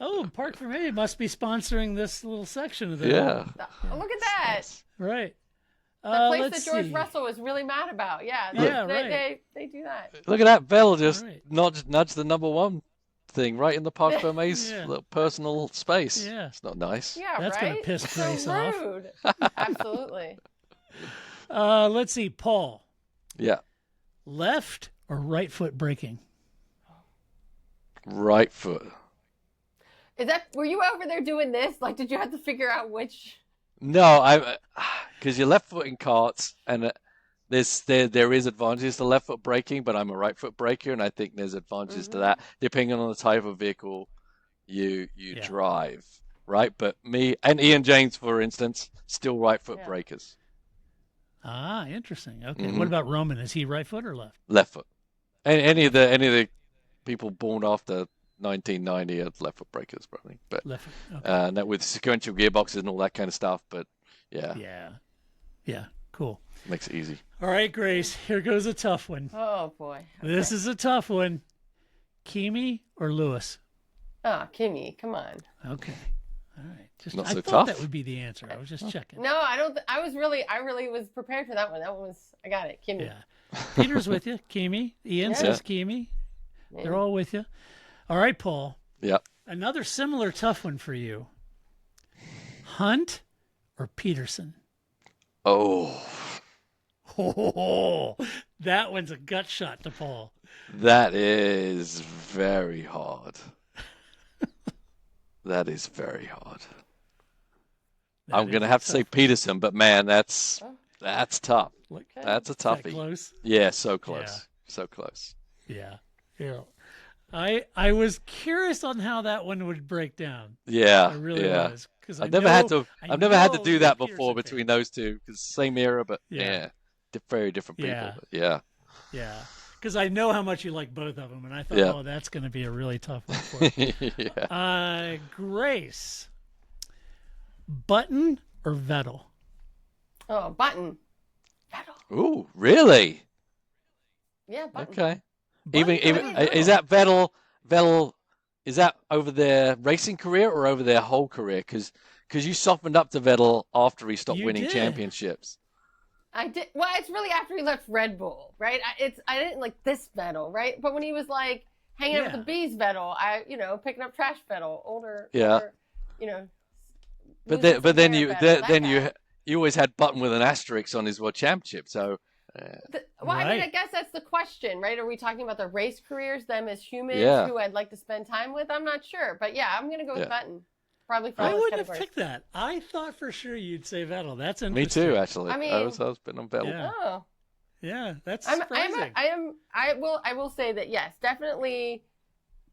Oh, Parc Fermé must be sponsoring this little section of the Yeah. Look at that. Right. The place that let's George see. Russell was really mad about. Yeah. Yeah, they, right. they do that. Look at that. Bell just Right. nudged the number one thing right in the Parc Fermé's Yeah. little personal space. Yeah. It's not nice. Yeah, That's gonna right? piss so Grace off. rude. Absolutely. Let's see, Paul. Yeah. Left or right foot braking? Right foot. Were you over there doing this? Like, did you have to figure out which? No, because you're left foot in karts, and there is advantages to left foot braking, but I'm a right foot braker, and I think there's advantages to that depending on the type of vehicle you drive, right? But me and Ian James, for instance, still right foot Yeah. breakers, Ah, interesting. Okay. Mhm. What about Roman? Is he right foot or left? left foot. And any of the people born after 1990 are left foot breakers, probably, but Left foot. Okay. and that with sequential gearboxes and all that kind of stuff. But yeah, Yeah. Cool. makes it easy. All right, Grace. Here goes a tough one. Oh boy. This is a tough one. Kimi or Lewis? Oh, Kimmy, come on. Okay. All right. Just Not I so thought tough. that would be the answer. I was just checking. No, I don't. I really was prepared for that one. That one was. I got it. Kimmy. Yeah. Peter's with you. Kimi. Ian Yeah. says Kimi. They're all with you. All right, Paul. Yeah. Another similar tough one for you. Hunt or Peterson? Oh, Oh, that one's a gut shot to Paul. that is very hard. That is very hard. That I'm is gonna a have to say tough one. Peterson, but man, that's tough. Look, That's a is that toughie. close? Yeah, so close, Yeah. so close. Yeah. I was curious on how that one would break down. Yeah, I really yeah. was. Because I've never had to do that before between those two, because same era, but Yeah. very different people. Yeah. But yeah. Yeah. Because I know how much you like both of them, and I thought, Yeah. oh, that's going to be a really tough one for you. Yeah. Grace, Button or Vettel? Oh, Button. Vettel. Ooh, really? Yeah, Button. Okay. Button Even or Vettel? is that Vettel? Vettel, is that over their racing career or over their whole career? Because you softened up to Vettel after he stopped You winning did. championships. I did. Well, it's really after he left Red Bull, right? I didn't like this Vettel, right? But when he was like hanging out with Yeah. the bees Vettel, picking up trash Vettel, older, Yeah. older, But losing then some hair you Vettel, that guy. you always had Button with an asterisk on his world championship. So Well, I mean, I Right. guess that's the question, right? Are we talking about their race careers, them as humans Yeah. who I'd like to spend time with? I'm not sure, but yeah, I'm gonna go with Yeah. Button. Probably for I all those wouldn't have categories. picked that. I thought for sure you'd say Vettel. That's Me interesting. too, actually. I mean- I was betting on Vettel. Yeah. Oh. Yeah, that's I surprising. will say that yes, definitely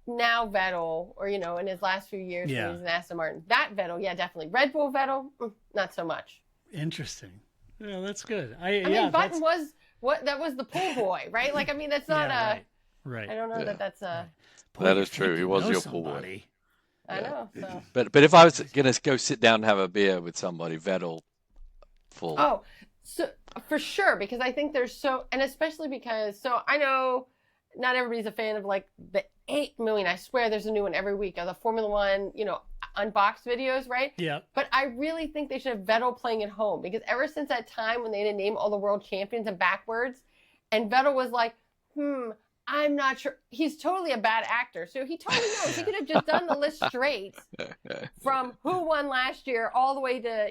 now Vettel, or in his last few years when Yeah. he was in Aston Martin. That Vettel, yeah, definitely. Red Bull Vettel, not so much. Interesting. Yeah, that's good. I mean, Button was that was the pool boy, right? Like, I mean, that's not right. I don't know Yeah. that's a. Boy, That you is true. think He you was know your pool boy. somebody. I know. So. But if I was gonna go sit down and have a beer with somebody, Vettel, full. Oh, so for sure, because I think there's and especially because I know not everybody's a fan of like the 8 million. I swear there's a new one every week of the Formula One, unboxed videos, right? Yeah. But I really think they should have Vettel playing at home, because ever since that time when they didn't name all the world champions and backwards, and Vettel was like, I'm not sure. He's totally a bad actor, so he totally knows. He could have just done the list straight from who won last year all the way to,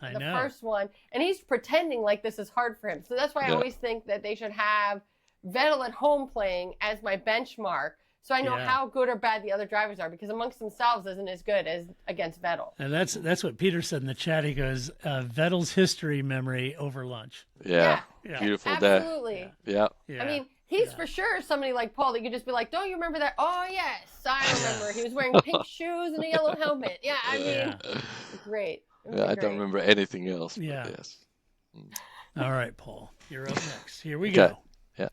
the first one. And he's pretending like this is hard for him. So that's why I always think that they should have Vettel at home playing as my benchmark, so I know how good or bad the other drivers are, because amongst themselves isn't as good as against Vettel. And that's what Peter said in the chat. He goes, Vettel's history memory over lunch. Yeah. Yeah. Beautiful day. Absolutely. Yeah. I mean, he's for sure somebody like Paul that you just be like, don't you remember that? Oh, yes, I remember. He was wearing pink shoes and a yellow helmet. Yeah, I mean, great. Yeah, I don't remember anything else. Yeah. But yes. All right, Paul, you're up next. Here we go. Yeah.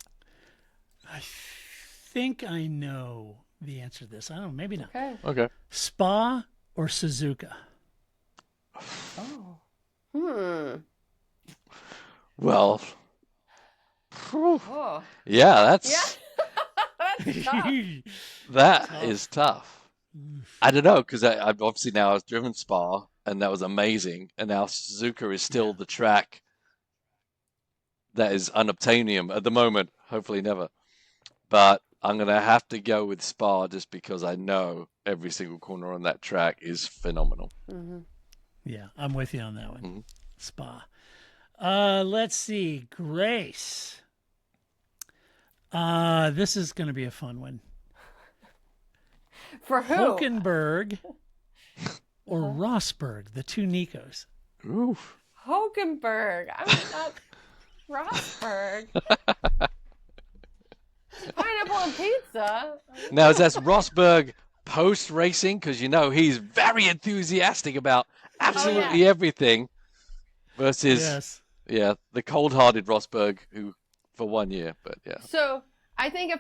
I think I know the answer to this. I don't know, maybe not. Okay. Spa or Suzuka? Oh. Well. Oh. Yeah, that's Yeah. That's tough. that is tough. I don't know, because I've obviously now I've driven Spa and that was amazing, and now Suzuka is still the track that is unobtainium at the moment. Hopefully never, but I'm gonna have to go with Spa just because I know every single corner on that track is phenomenal. Mm-hmm. Yeah, I'm with you on that one. Mm-hmm. Spa. Let's see. Grace. This is going to be a fun one. For who? Hulkenberg or Rosberg, the two Nikos. Oof. Hulkenberg. I'm not Rosberg. Pineapple on pizza. Now, is that Rosberg post racing? Because he's very enthusiastic about absolutely everything. Versus, the cold-hearted Rosberg, who for 1 year, but yeah. So I think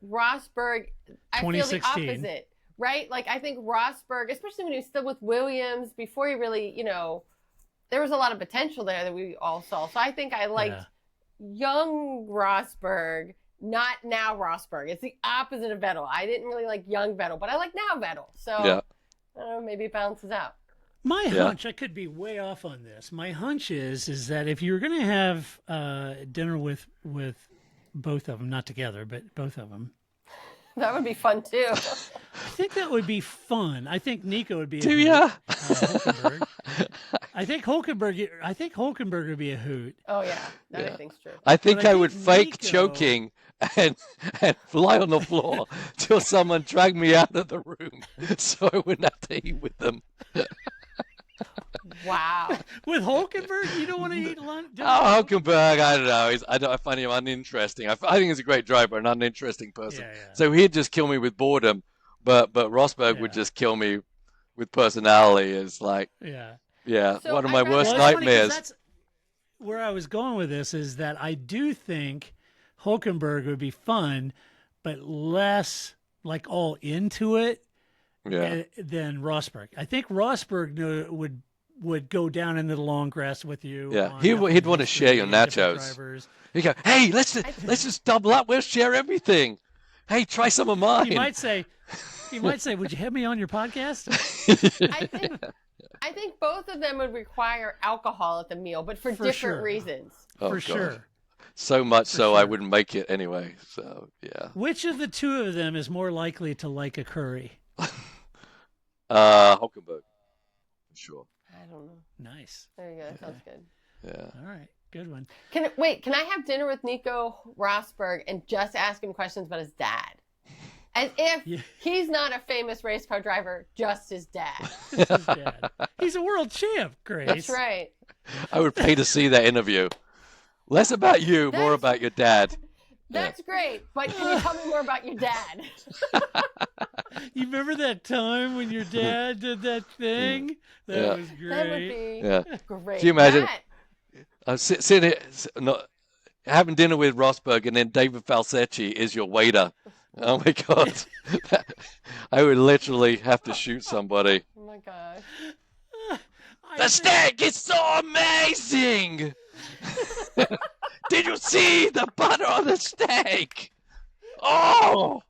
Rosberg, I feel the 2016. opposite, right? Like, I think Rosberg, especially when he was still with Williams, before he really, there was a lot of potential there that we all saw. So I think I liked young Rosberg, not now Rosberg. It's the opposite of Vettel. I didn't really like young Vettel, but I like now Vettel. So I don't know, maybe it balances out. My hunch, I could be way off on this. My hunch is that if you're going to have dinner with both of them, not together, but both of them, that would be fun too. I think that would be fun. I think Nico would be. Do ya? Hulkenberg. I think Hulkenberg would be a hoot. Oh yeah, that I think's true. I think But I I would think fake Nico- choking and lie on the floor till someone dragged me out of the room so I wouldn't have to eat with them. Wow. With Hulkenberg, you don't want to eat lunch. Oh, Hulkenberg, I don't know. I find him uninteresting. I think he's a great driver, an uninteresting person. Yeah. So he'd just kill me with boredom, but Rosberg would just kill me with personality. It's like, So one of my I'd rather- worst Well, it's funny 'cause nightmares. that's where I was going with this is that I do think Hulkenberg would be fun, but less like all into it than Rosberg. I think Rosberg would go down into the long grass with you. Yeah, on he'd F1 want to share your history and different nachos. drivers. You go, hey, let's just double up. We'll share everything. Hey, try some of mine. He might say, "Would you have me on your podcast?" I think both of them would require alcohol at the meal, but for different sure. reasons. Oh, For God. sure. So much so I sure. wouldn't make it anyway. So yeah. Which of the two of them is more likely to like a curry? Hulkenberg, for sure. I don't know. Nice. There you go. That sounds good. Yeah. All right. Good one. Can I have dinner with Nico Rosberg and just ask him questions about his dad? As if Yeah. he's not a famous race car driver, just his dad. This is Dad. He's a world champ, Grace. That's right. I would pay to see that interview. Less about you, more That's- about your dad. That's great, but can you tell me more about your dad? You remember that time when your dad did that thing? That Yeah. was great. That would be Yeah. great. Can you imagine? That- I'm sitting here, having dinner with Rosberg, and then David Falsecchi is your waiter. Oh my God. I would literally have to shoot somebody. oh my gosh. The steak is so amazing! Did you see the butter on the steak? Oh!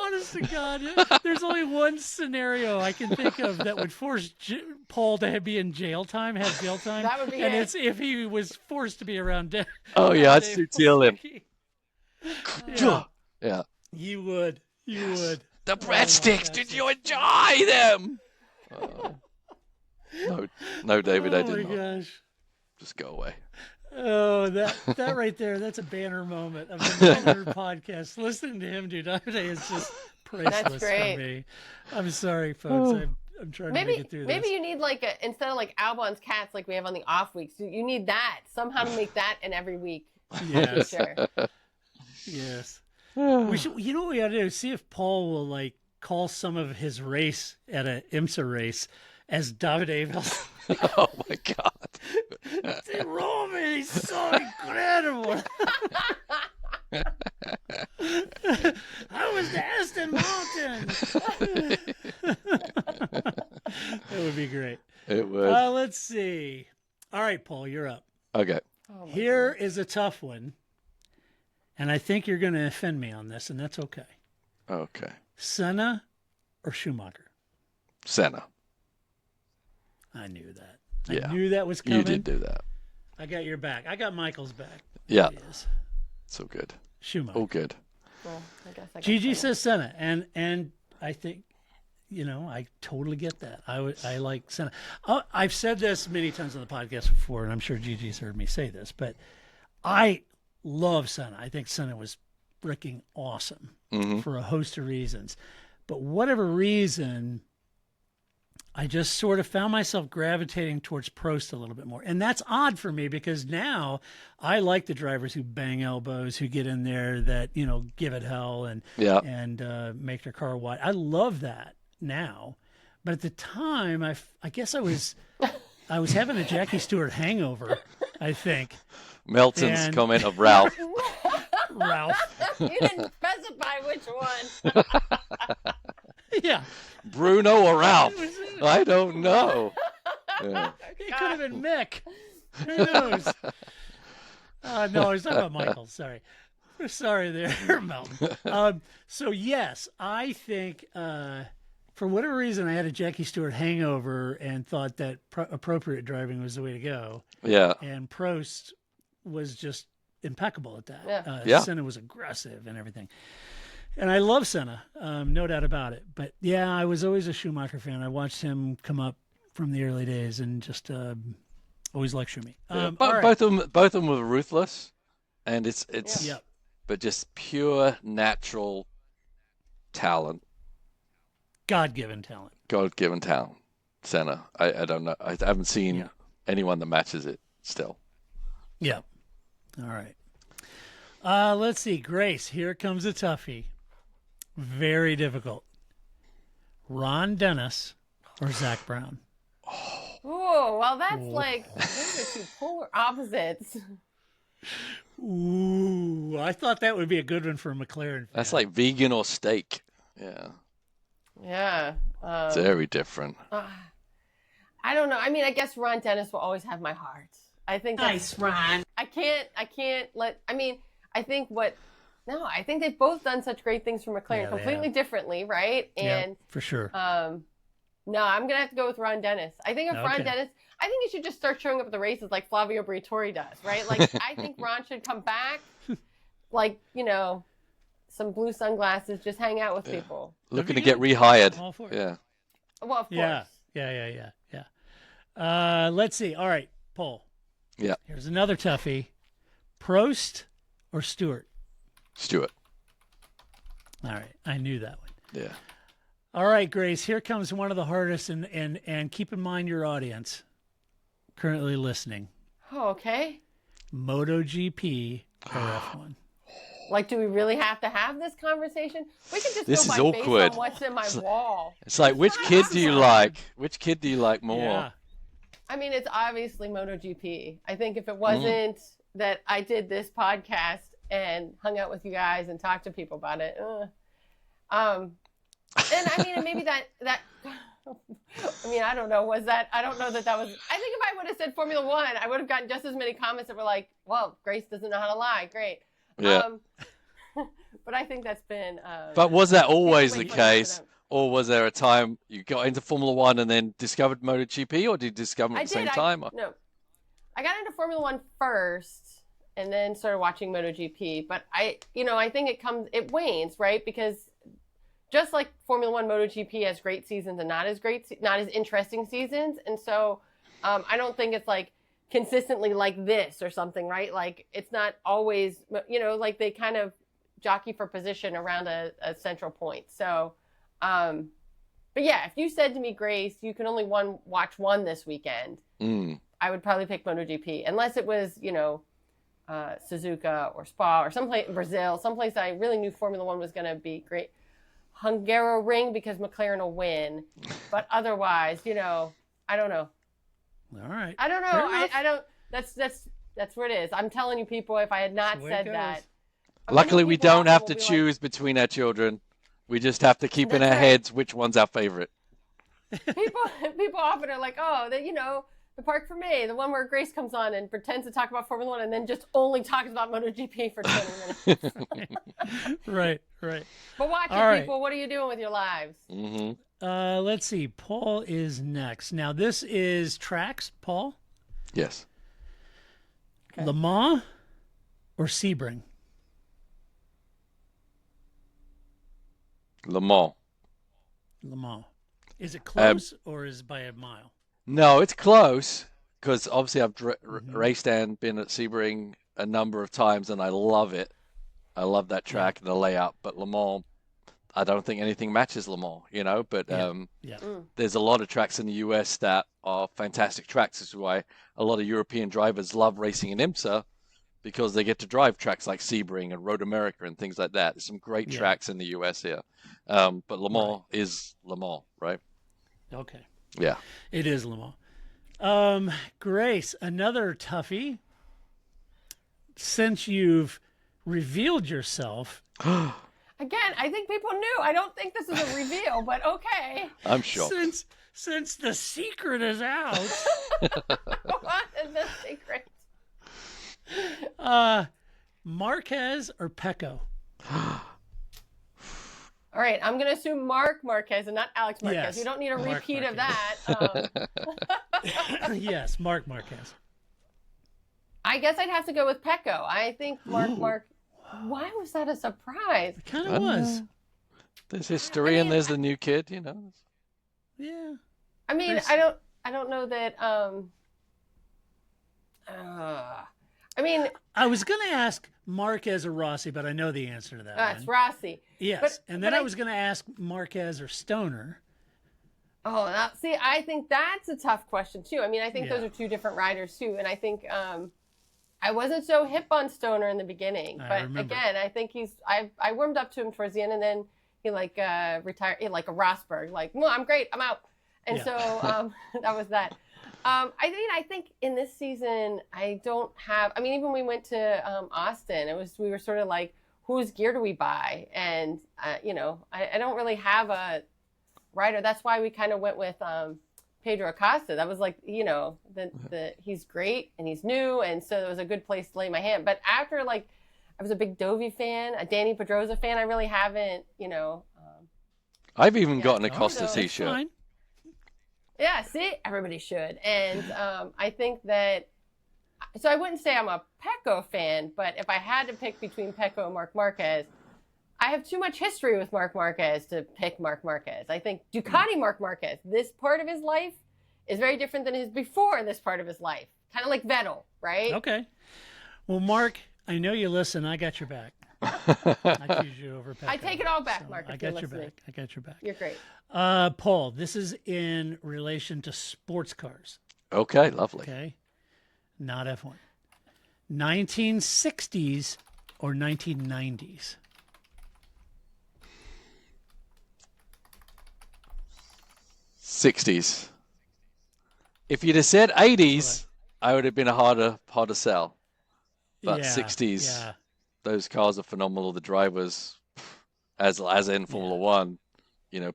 Honest to God, there's only one scenario I can think of that would force Paul to be in jail time, have jail time. That would be and it. it's if he was forced to be around Oh yeah, I'd Dave steal him. Yeah, Yeah. you would. You would. The Oh, breadsticks, did you enjoy them? No, David, I Oh my did not. gosh. Just go away. Oh, that right there, that's a banner moment of the 900 podcast. Listening to him do Davide is just priceless great. for me. I'm sorry, folks. I'm trying to make Maybe it through maybe this. you need like instead of like Albon's cats like we have on the off weeks, you need that somehow to make that an every week Yes. feature. Yes. We should. You know what we ought to do? See if Paul will like call some of his race at a IMSA race as Davide. Oh my God. Roman, he's so incredible. How was the Aston Martin? That would be great. It would. Let's see. All right, Paul, you're up. Okay. Oh my Here is a tough one, and I think you're going to offend me on this, and that's okay. Okay. Senna or Schumacher? Senna. I knew that. Yeah. I knew that was coming. You did do that. I got your back. I got Michael's back. Yeah. There he is. So good. Schumacher. Oh, good. Well, I guess I got Gigi Senna. says Senna, and I think, I totally get that. I like Senna. I've said this many times on the podcast before, and I'm sure Gigi's heard me say this, but I love Senna. I think Senna was freaking awesome for a host of reasons. But whatever reason, I just sort of found myself gravitating towards Prost a little bit more. And that's odd for me because now I like the drivers who bang elbows, who get in there, that, give it hell and make their car wide. I love that now. But at the time, I guess I was having a Jackie Stewart hangover, I think. Melton's And- comment of Ralph. Ralph. You didn't specify which one. Yeah. Bruno or Ralph? I don't know. Yeah. It could have been Mick. Who knows? No, I was talking about Michael. Sorry. Sorry there, Melton. So, yes, I think for whatever reason I had a Jackie Stewart hangover and thought that appropriate driving was the way to go. Yeah. And Prost was just impeccable at that. Yeah. Yeah. Senna was aggressive and everything. And I love Senna, no doubt about it. But yeah, I was always a Schumacher fan. I watched him come up from the early days and just always liked Schumi. Yeah, All right. both of them were ruthless, and it's Yep. but just pure natural talent, God-given talent. God-given talent. Senna, I don't know. I haven't seen anyone that matches it still. Yep. All right. Let's see. Grace, here comes a toughie. Very difficult. Ron Dennis or Zach Brown? Ooh, well, that's like, those are two polar opposites. Ooh, I thought that would be a good one for a McLaren fan. That's like vegan or steak. Yeah, Yeah. it's very different. I don't know. I mean, I guess Ron Dennis will always have my heart. I think that's, Ron. I can't let, I mean, I think they've both done such great things for McLaren, Yeah, they completely have. differently, right? Yeah, And, for sure. no, I'm going to have to go with Ron Dennis. I think Okay. I think he should just start showing up at the races like Flavio Briatore does, right? Like, I think Ron should come back, like, some blue sunglasses, just hang out with people. Looking to be get good. rehired. I'm all for it. Yeah. Well, of course. Yeah. Let's see. All right, Paul. Yeah. Here's another toughie. Prost or Stewart? Stewart. All right, I knew that one. Yeah. All right, Grace, here comes one of the hardest, and keep in mind your audience currently listening. Oh, okay. MotoGP or F1? Like, do we really have to have this conversation? We could just This go is by awkward. based on what's in my wall. It's like, which kid do you like? Which kid do you like more? Yeah. I mean, it's obviously MotoGP. I think if it wasn't that I did this podcast and hung out with you guys and talked to people about it, and I mean, maybe that. I mean, I don't know. I don't know that was. I think if I would have said Formula One, I would have gotten just as many comments that were like, "Well, Grace doesn't know how to lie." Great. Yeah. But I think that's been. But was that always the case? Or was there a time you got into Formula One and then discovered MotoGP, or did you discover them at the same time? No. I got into Formula One first and then started watching MotoGP. But I think it wanes, right? Because just like Formula One, MotoGP has great seasons and not as interesting seasons. And so I don't think it's like consistently like this or something, right? Like it's not always, like they kind of jockey for position around a central point. So, but yeah, if you said to me, Grace, you can only watch one this weekend, I would probably pick MotoGP, unless it was, Suzuka or Spa or someplace Brazil, someplace I really knew Formula One was going to be great. Hungaroring because McLaren will win, but otherwise, I don't know. All right. I don't know. I don't. That's where it is. I'm telling you, people. If I had not said that. Luckily, we don't have to choose between our children. We just have to keep in our heads which one's our favorite. People often are like, oh, the Park for May, the one where Grace comes on and pretends to talk about Formula One and then just only talks about MotoGP for 20 minutes. Right. But watch it, people. What are you doing with your lives? Mm-hmm. Let's see. Paul is next. Now, this is tracks, Paul? Yes. Okay. Le Mans or Sebring? Le Mans. Le Mans. Is it close or is it by a mile? No, it's close because obviously I've raced and been at Sebring a number of times and I love it. I love that track and the layout, but Le Mans, I don't think anything matches Le Mans, but there's a lot of tracks in the US that are fantastic tracks. This is why a lot of European drivers love racing in IMSA, because they get to drive tracks like Sebring and Road America and things like that. There's some great tracks in the US here. But Le Mans is Le Mans, right? Okay. Yeah. It is Le Mans. Grace, another toughie. Since you've revealed yourself. Again, I think people knew. I don't think this is a reveal, but okay. I'm sure. Since the secret is out. What is the secret? Marquez or Pecco? All right, I'm going to assume Marc Marquez and not Alex Marquez. Yes, We don't need a Marc repeat of that. Yes, Marc Marquez. I guess I'd have to go with Pecco. I think Marc. Why was that a surprise? It kind of was. There's history and there's the new kid, Yeah. I mean, I don't know that. I mean, I was going to ask Marquez or Rossi, but I know the answer to that. It's Rossi. Yes, and then I was going to ask Marquez or Stoner. Oh, now, see, I think that's a tough question too. I mean, I think those are two different riders too, and I think I wasn't so hip on Stoner in the beginning, but again, I think I warmed up to him towards the end, and then he retired, like a Rosberg, like, well, I'm great, I'm out, and so that was that. I think in this season, I don't have. I mean, even when we went to Austin, we were sort of like, whose gear do we buy? And I don't really have a rider. That's why we kind of went with Pedro Acosta. That was like, he's great and he's new, and so it was a good place to lay my hand. But after I was a big Dovi fan, a Danny Pedrosa fan. I really haven't, I've even gotten a Acosta t-shirt. Fine. Yeah, see, everybody should. And I think that, so I wouldn't say I'm a Pecco fan, but if I had to pick between Pecco and Marc Marquez, I have too much history with Marc Marquez to pick Marc Marquez. I think Ducati Marc Marquez, this part of his life is very different than his before this part of his life. Kind of like Vettel, right? Okay. Well, Mark, I know you listen. I got your back. I choose you over Pecco. I take it all back, Mark, if I you're got your listening. back. I got your back. You're great. Paul, this is in relation to sports cars. Okay, lovely. Okay, not F1. 1960s or 1990s? 60s. If you'd have said 80s, I would have been a harder sell. But Yeah, 60s, yeah. those cars are phenomenal. The drivers, as in Formula One,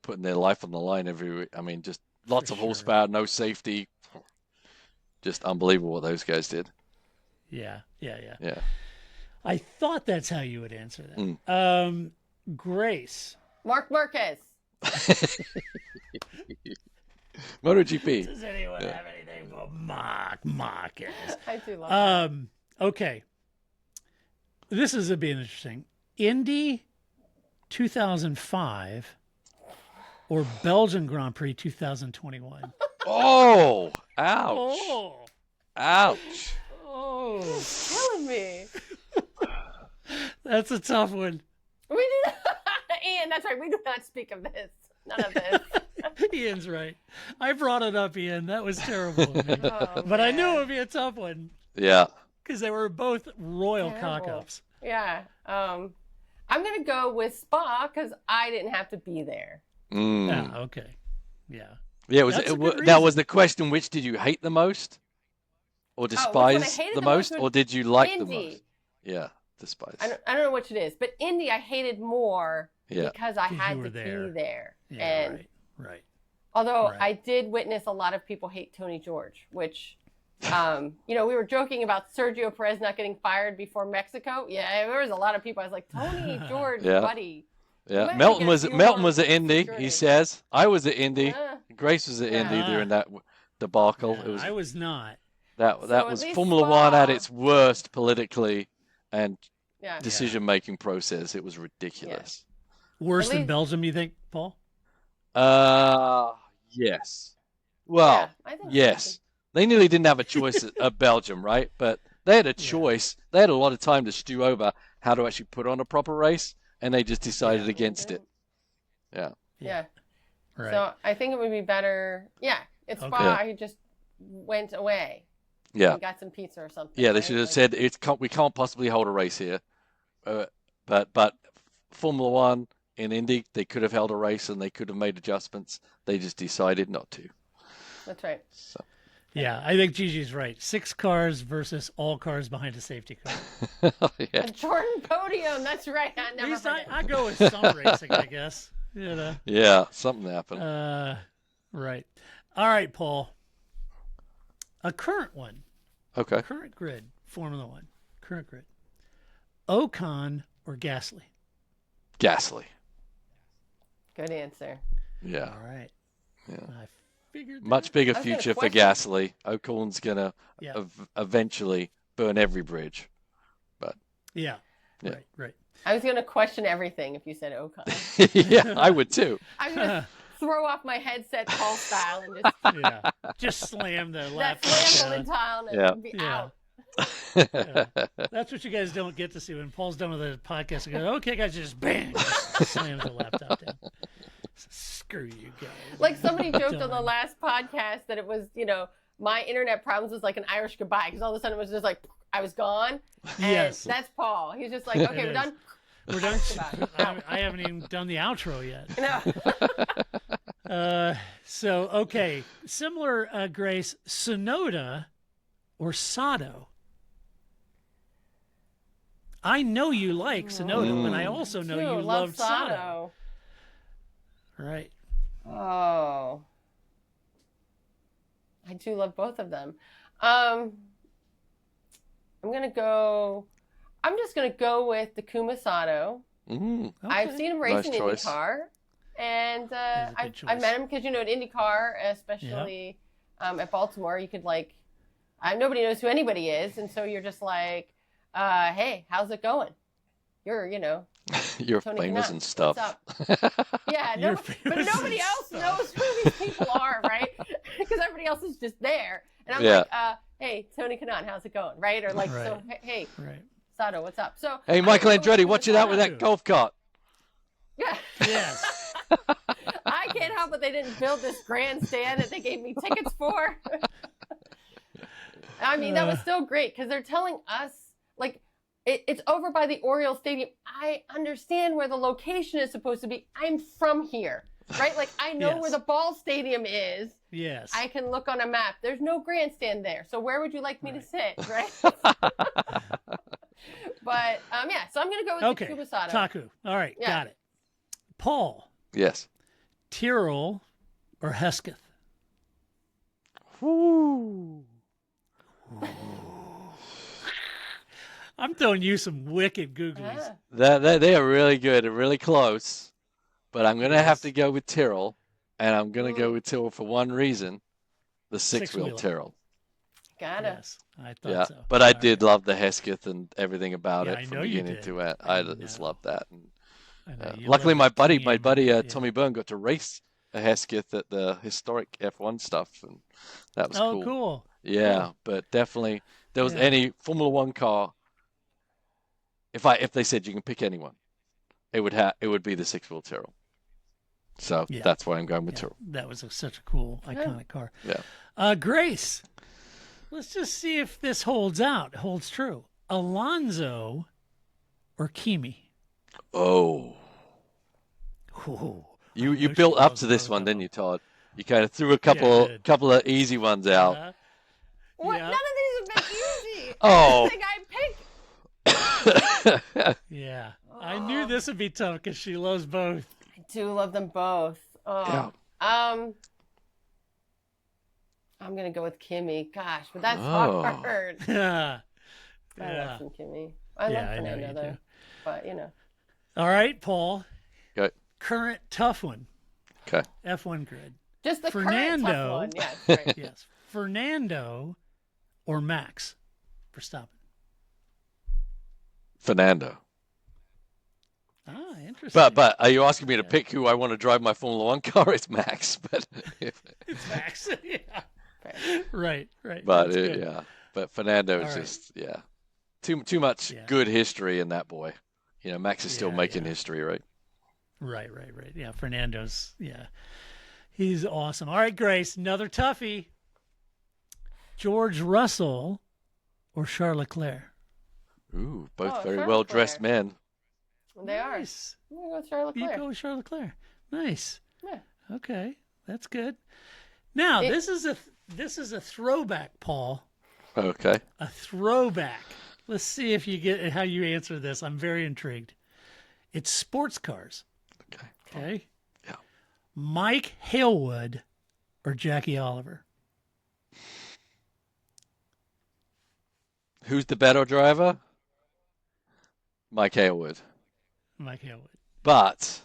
putting their life on the line every week. I mean, just lots of horsepower, no safety. Just unbelievable what those guys did. Yeah. Yeah. I thought that's how you would answer that. Grace. Mark Marquez. MotoGP. Does anyone have anything for Marquez? I do love that. Okay. This is being interesting. Indy 2005 or Belgian Grand Prix 2021? Oh, ouch. Oh. Ouch. Oh. Killing me. That's a tough one. We do not, Ian, that's right. We do not speak of this. None of this. Ian's right. I brought it up, Ian. That was terrible of me. But I knew it would be a tough one Yeah. because they were both royal Terrible. cock-ups. Yeah. I'm going to go with Spa because I didn't have to be there. Mm. Yeah, okay. Yeah. Yeah, That's a good that reason. was the question. Which did you hate the most, or one I despise hated the the most, most or did you like the Indy. most? Yeah, despise. I don't know which it is, but Indy I hated more Yeah. because I 'Cause had you to were there. be there. Yeah, And right. although Right. I did witness a lot of people hate Tony George, which, we were joking about Sergio Perez not getting fired before Mexico. Yeah, there was a lot of people. I was like, Tony George, Yeah. buddy. Yeah, might Melton get a was few Melton more was at Indy. journey. He says I was at Indy. Yeah. Grace was at Indy Yeah. during that debacle. Yeah, It was I was not. that So that at was least Formula One at Spa- its worst politically and Yeah. decision making process. It was ridiculous. Worse At than least- Belgium, you think, Paul? Yes. Well, Yeah, I think so. yes. They nearly didn't have a choice at Belgium, right? But they had a choice. They had a lot of time to stew over how to actually put on a proper race, and they just decided against it. Yeah. Yeah. Right. So I think it would be better. Yeah, it's Okay. Spa. I just went away. Yeah. And got some pizza or something. Yeah, they right? should have Like- said we can't possibly hold a race here. But Formula One in Indy, they could have held a race and they could have made adjustments. They just decided not to. That's right. So. Yeah, I think Gigi's right. 6 cars versus all cars behind a safety car. Yeah. A Jordan podium. That's right. I At never least forget. I go with some racing, I guess. Yeah, something happened. Right. All right, Paul. A current one. Okay. Current grid, Formula One. Current grid. Ocon or Gasly? Gasly. Good answer. Yeah. All right. Yeah. I figured that. Much bigger I was gonna future for question- Gasly. Ocon's gonna Yeah. eventually burn every bridge. But Yeah. Yeah. Right. I was going to question everything if you said Ocon. yeah, I would too. I was going to throw off my headset Paul style and just Yeah. Just slam the that left. slam the town and Yeah. be Yeah. out. That's what you guys don't get to see when Paul's done with the podcast. And go, okay, guys, just bang, just slams the laptop down. Screw you guys. Like somebody joked on the Done. last podcast that it was, my internet problems was like an Irish goodbye because all of a sudden it was just like I was gone. And Yes. that's Paul. He's just like, okay, It we're is. done. We're done. Goodbye. I haven't even done the outro yet. No. So, okay. Similar, Grace, Sonoda or Sato? I know you like Sonoda, but I also know you love Sato. Right. Oh. I do love both of them. I'm just gonna go with the Kumasato. Mm, I've seen him race Nice in choice. IndyCar, and Is a good I choice. met him because at IndyCar, especially at Baltimore, you could nobody knows who anybody is, and so you're just like, hey, how's it going? You're You're Tony famous Kanaan, and stuff. yeah, You're but famous nobody and else stuff. knows who these people are, right? Because everybody else is just there, and I'm Yeah. like, hey, Tony Kanaan, how's it going, right? Or like, so Right. hey, Right. Sato, what's up? So Hey, Michael I would go Andretti, with watch the it out with Sato. that golf cart. Yeah. Yes. I can't help it they didn't build this grandstand that they gave me tickets for. I mean, that was still great because they're telling us, like, it's over by the Oriole Stadium. I understand where the location is supposed to be. I'm from here, right? Like, I know Yes. where the ball stadium is. Yes. I can look on a map. There's no grandstand there. So where would you like me to sit, right? But, yeah, so I'm going to go with the Okay. Kubasato. Taku. All right. Yeah. Got it. Paul, Yes. Tyrrell or Hesketh? Woo. I'm throwing you some wicked googlies. Yeah. They are really good and really close, but I'm gonna have Yes. to go with Tyrrell, and I'm gonna go with Tyrrell for one reason: the six-wheel Six-wheeler. Tyrrell. Gotta. Yes, I thought Yeah, so. but I All did right. love the Hesketh and everything about Yeah, it I from know you beginning did. to end. I I just know. loved that. And, I know you luckily, love my the buddy, team, yeah. Tommy Byrne got to race a Hesketh at the historic F1 stuff, and that was Oh, cool. Yeah, Cool. but definitely, there was Yeah. any Formula One car. If they said you can pick anyone, it would be the six-wheel Tyrrell. So Yeah. that's why I'm going with Yeah, Tyrrell. that was such a cool, iconic car. Yeah. Grace, let's just see if this holds true. Alonso or Kimi? Oh, Ooh, you I know built she up loves to this both one, of didn't them. you, Todd? You kind of threw a I did. couple of easy ones out. Uh-huh. What? Yeah. None of these have been easy. Oh. Everything I picked. Yeah. I knew this would be tough because she loves both. I do love them both. Oh. Yeah. I'm gonna go with Kimmy. Gosh, but that's Oh. hard. Yeah. I Yeah. love some Kimmy. I Yeah, love I know Fernando you though. do. But you know. All right, Paul. Okay. Current tough one. Okay. F1 grid. Just the current tough Fernando. one. Yes, right. Yes. Fernando or Max Verstappen? Fernando. Ah, interesting. But are you asking me to pick who I want to drive my Formula One car? It's Max. But It's Max. Yeah. Right. but That's good. yeah. But Fernando is All right. just too much Yeah. good history in that boy. You know, Max is still Yeah, making yeah. history, right? Right. Yeah, Fernando's, he's awesome. All right, Grace, another toughie. George Russell or Charles Leclerc? Ooh, both Oh, very Charles well dressed Leclerc. men. They are. Nice. I'm gonna go with Charles You Leclerc. go with Charles Leclerc. Nice. Yeah. Okay, that's good. Now, It- this is a throwback, Paul. Okay. A throwback. Let's see if you get how you answer this. I'm very intrigued. It's sports cars. Okay. Okay. Yeah. Mike Halewood or Jackie Oliver? Who's the better driver? Mike Halewood. Mike Halewood. But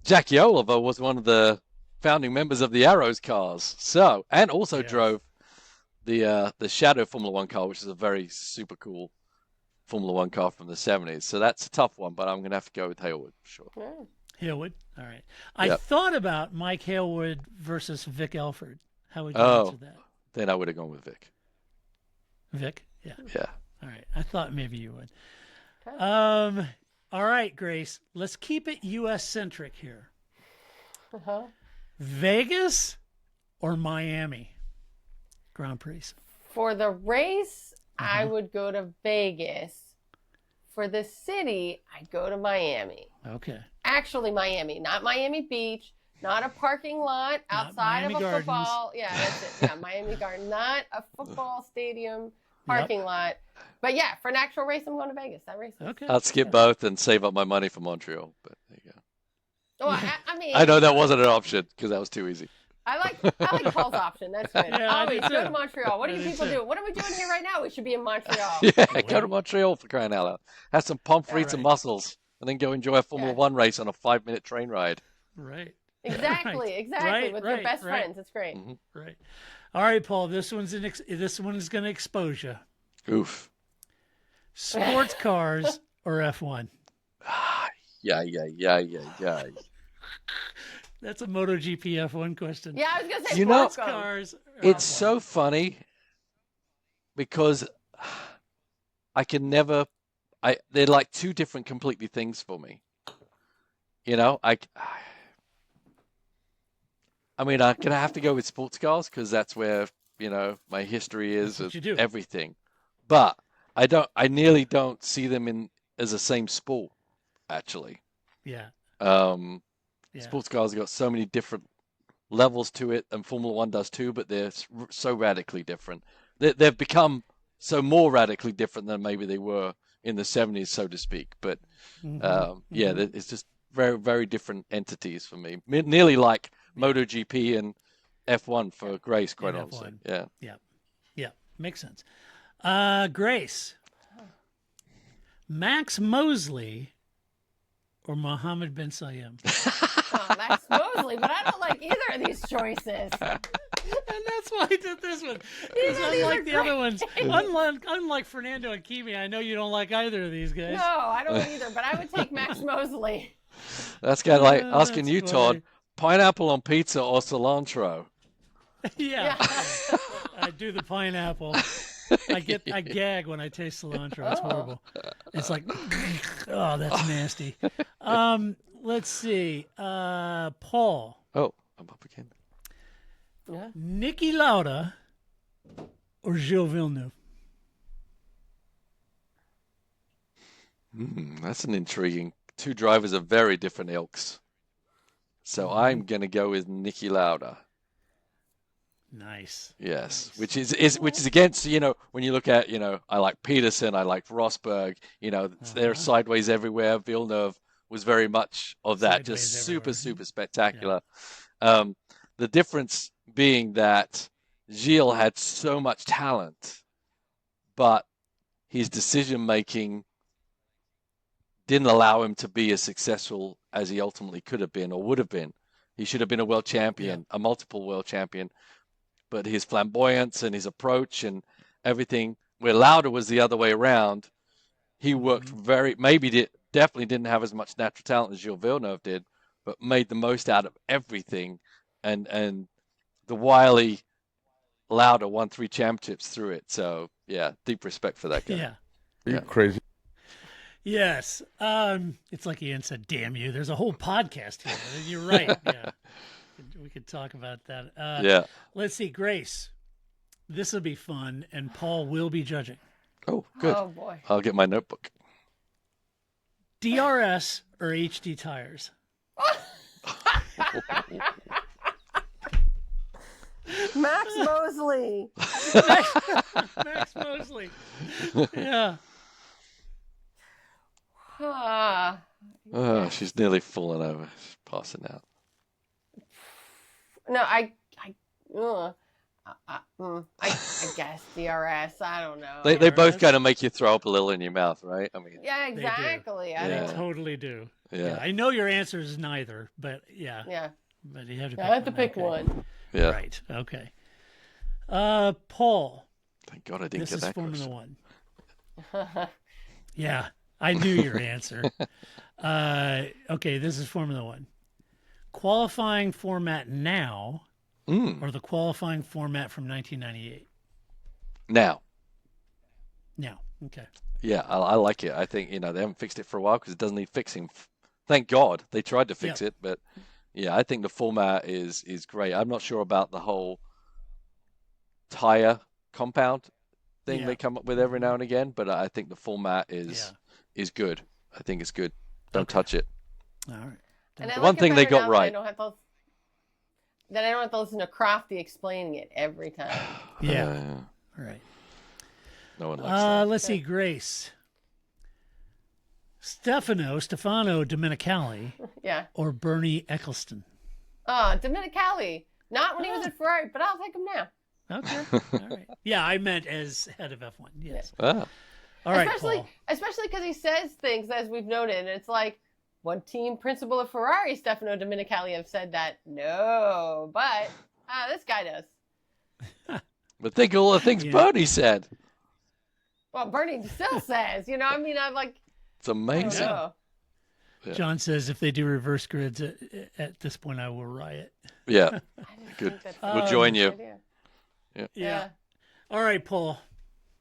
Jackie Oliver was one of the founding members of the Arrows cars. So, and also Yes. drove the Shadow Formula One car, which is a very super cool Formula One car from the 70s. So that's a tough one, but I'm going to have to go with Halewood for sure. Yeah. Halewood. All right. I Yep. thought about Mike Halewood versus Vic Elford. How would you Oh. answer that? Then I would have gone with Vic. Vic? Yeah. Yeah. All right. I thought maybe you would. Okay. All right, Grace. Let's keep it U.S. centric here. Uh-huh. Vegas or Miami Grand Prix? For the race, I Uh-huh. would go to Vegas. For the city, I'd go to Miami. Okay. Actually, Miami, not Miami Beach, not a parking lot Not outside Miami of a Gardens. football. Yeah, that's it. Yeah, Miami Garden, not a football stadium parking lot. But yeah, for an actual race, I'm going to Vegas. That race. Okay. I'd skip both and save up my money for Montreal. But there you go. Oh, I mean, I know that wasn't an option because that was too easy. I like Paul's option. That's good. Yeah, I do Always go too. to Montreal. What I do you do people too. do? What are we doing here right now? We should be in Montreal. Yeah, go to Montreal for crying out loud. Have some pommes frites and right. mussels, and then go enjoy a Formula Yeah. One race on a 5-minute train ride. Right. Exactly, Right. exactly. Right, With right, your best right. friends. It's great. Mhm. Right. All right, Paul. This one's going to expose you. Oof. Sports cars or F1? Yeah. That's a MotoGP F1 question. Yeah, I was gonna say You know- sports cars. Cars. Or It's F1? so funny because I can never they're like two different completely things for me. You know, I mean, I'm gonna have to go with sports cars because that's where, you know, my history is That's what of you do. everything. But I nearly don't see them in as the same sport, actually. Yeah. Um, Yeah. Sports cars have got so many different levels to it, and Formula One does too, but they're so radically different. They've become so more radically different than maybe they were in the 70s, so to speak. But yeah, it's just very, very different entities for me. Nearly like MotoGP and F1 for Grace, quite And honestly. F1. Yeah. Yeah. Yeah. Makes sense. Grace. Max Mosley or Mohammed bin Salem? Oh, Max Mosley, but I don't like either of these choices. And that's why I did this one. Because know, these unlike are the other great. ones, unlike Fernando and Kimi, I know you don't like either of these guys. No, I don't either, but I would take Max Mosley. That's kind of like asking that's you, funny. Todd, pineapple on pizza or cilantro? Yeah. I do the pineapple. I gag when I taste cilantro. It's horrible. It's like, oh, that's nasty. Let's see. Paul. Oh, I'm up again. Yeah. Niki Lauda or Gilles Villeneuve? That's an intriguing. Two drivers of very different ilks. So I'm going to go with Niki Lauda. Nice. Yes, which is against, you know, when you look at, you know, I like Peterson, I like Rosberg, you know, they're sideways everywhere. Villeneuve was very much of that, Sideways just everywhere. super spectacular. The difference being that Gilles had so much talent, but his decision making didn't allow him to be as successful as he ultimately could have been or would have been. He should have been a world champion, a multiple world champion. But his flamboyance and his approach and everything, where Lauda was the other way around, he worked definitely didn't have as much natural talent as Gilles Villeneuve did, but made the most out of everything. And the wily Lauda won 3 championships through it. So yeah, deep respect for that guy. Yeah. Are you crazy? Yes. It's like Ian said, damn you. There's a whole podcast here. You're right. Yeah. We could talk about that. Yeah. Let's see. Grace. This will be fun, and Paul will be judging. Oh, good. Oh, boy. I'll get my notebook. DRS or HD tires? Max Mosley. Max Mosley. Yeah. Oh, she's nearly fallen over. She's passing out. No, I guess DRS. I don't know. They both kind of make you throw up a little in your mouth, right? I mean, Yeah, do. exactly. I They don't. totally do. Yeah. I know your answer is neither, but yeah. Yeah, But you have to pick I have to one. pick Okay. one. yeah. Right. Okay. Paul. Thank God I didn't This get is that Formula question. One. Yeah, I knew your answer. Okay, this is Formula One. Qualifying format now or the qualifying format from 1998? Now, Now. Okay. yeah, I like it. I think, you know, they haven't fixed it for a while because it doesn't need fixing. Thank God they tried to fix it, but yeah, I think the format is great. I'm not sure about the whole tire compound thing they come up with every now and again, but I think the format is good. I think it's good. Don't touch it. All right. And I The like one it thing they better got now right. That I don't have to listen to Crofty explaining it every time. Yeah. All right. No one likes that. Let's see, Grace. Stefano Domenicali Yeah. or Bernie Eccleston? Oh, Domenicali. Not when he was at Ferrari, but I'll take him now. Okay. All right. Yeah, I meant as head of F1. Yes. Ah, All right, especially because he says things, as we've noted, and it's like, one team principal of Ferrari, Stefano Domenicali, have said that. No, but this guy does. but think of all the things Bernie said. Well, Bernie still says, you know, I mean, I'm like, It's amazing. oh, John says if they do reverse grids at this point, I will riot. Yeah, I didn't good. think that's We'll join a you. good idea. Yeah. Yeah. All right, Paul.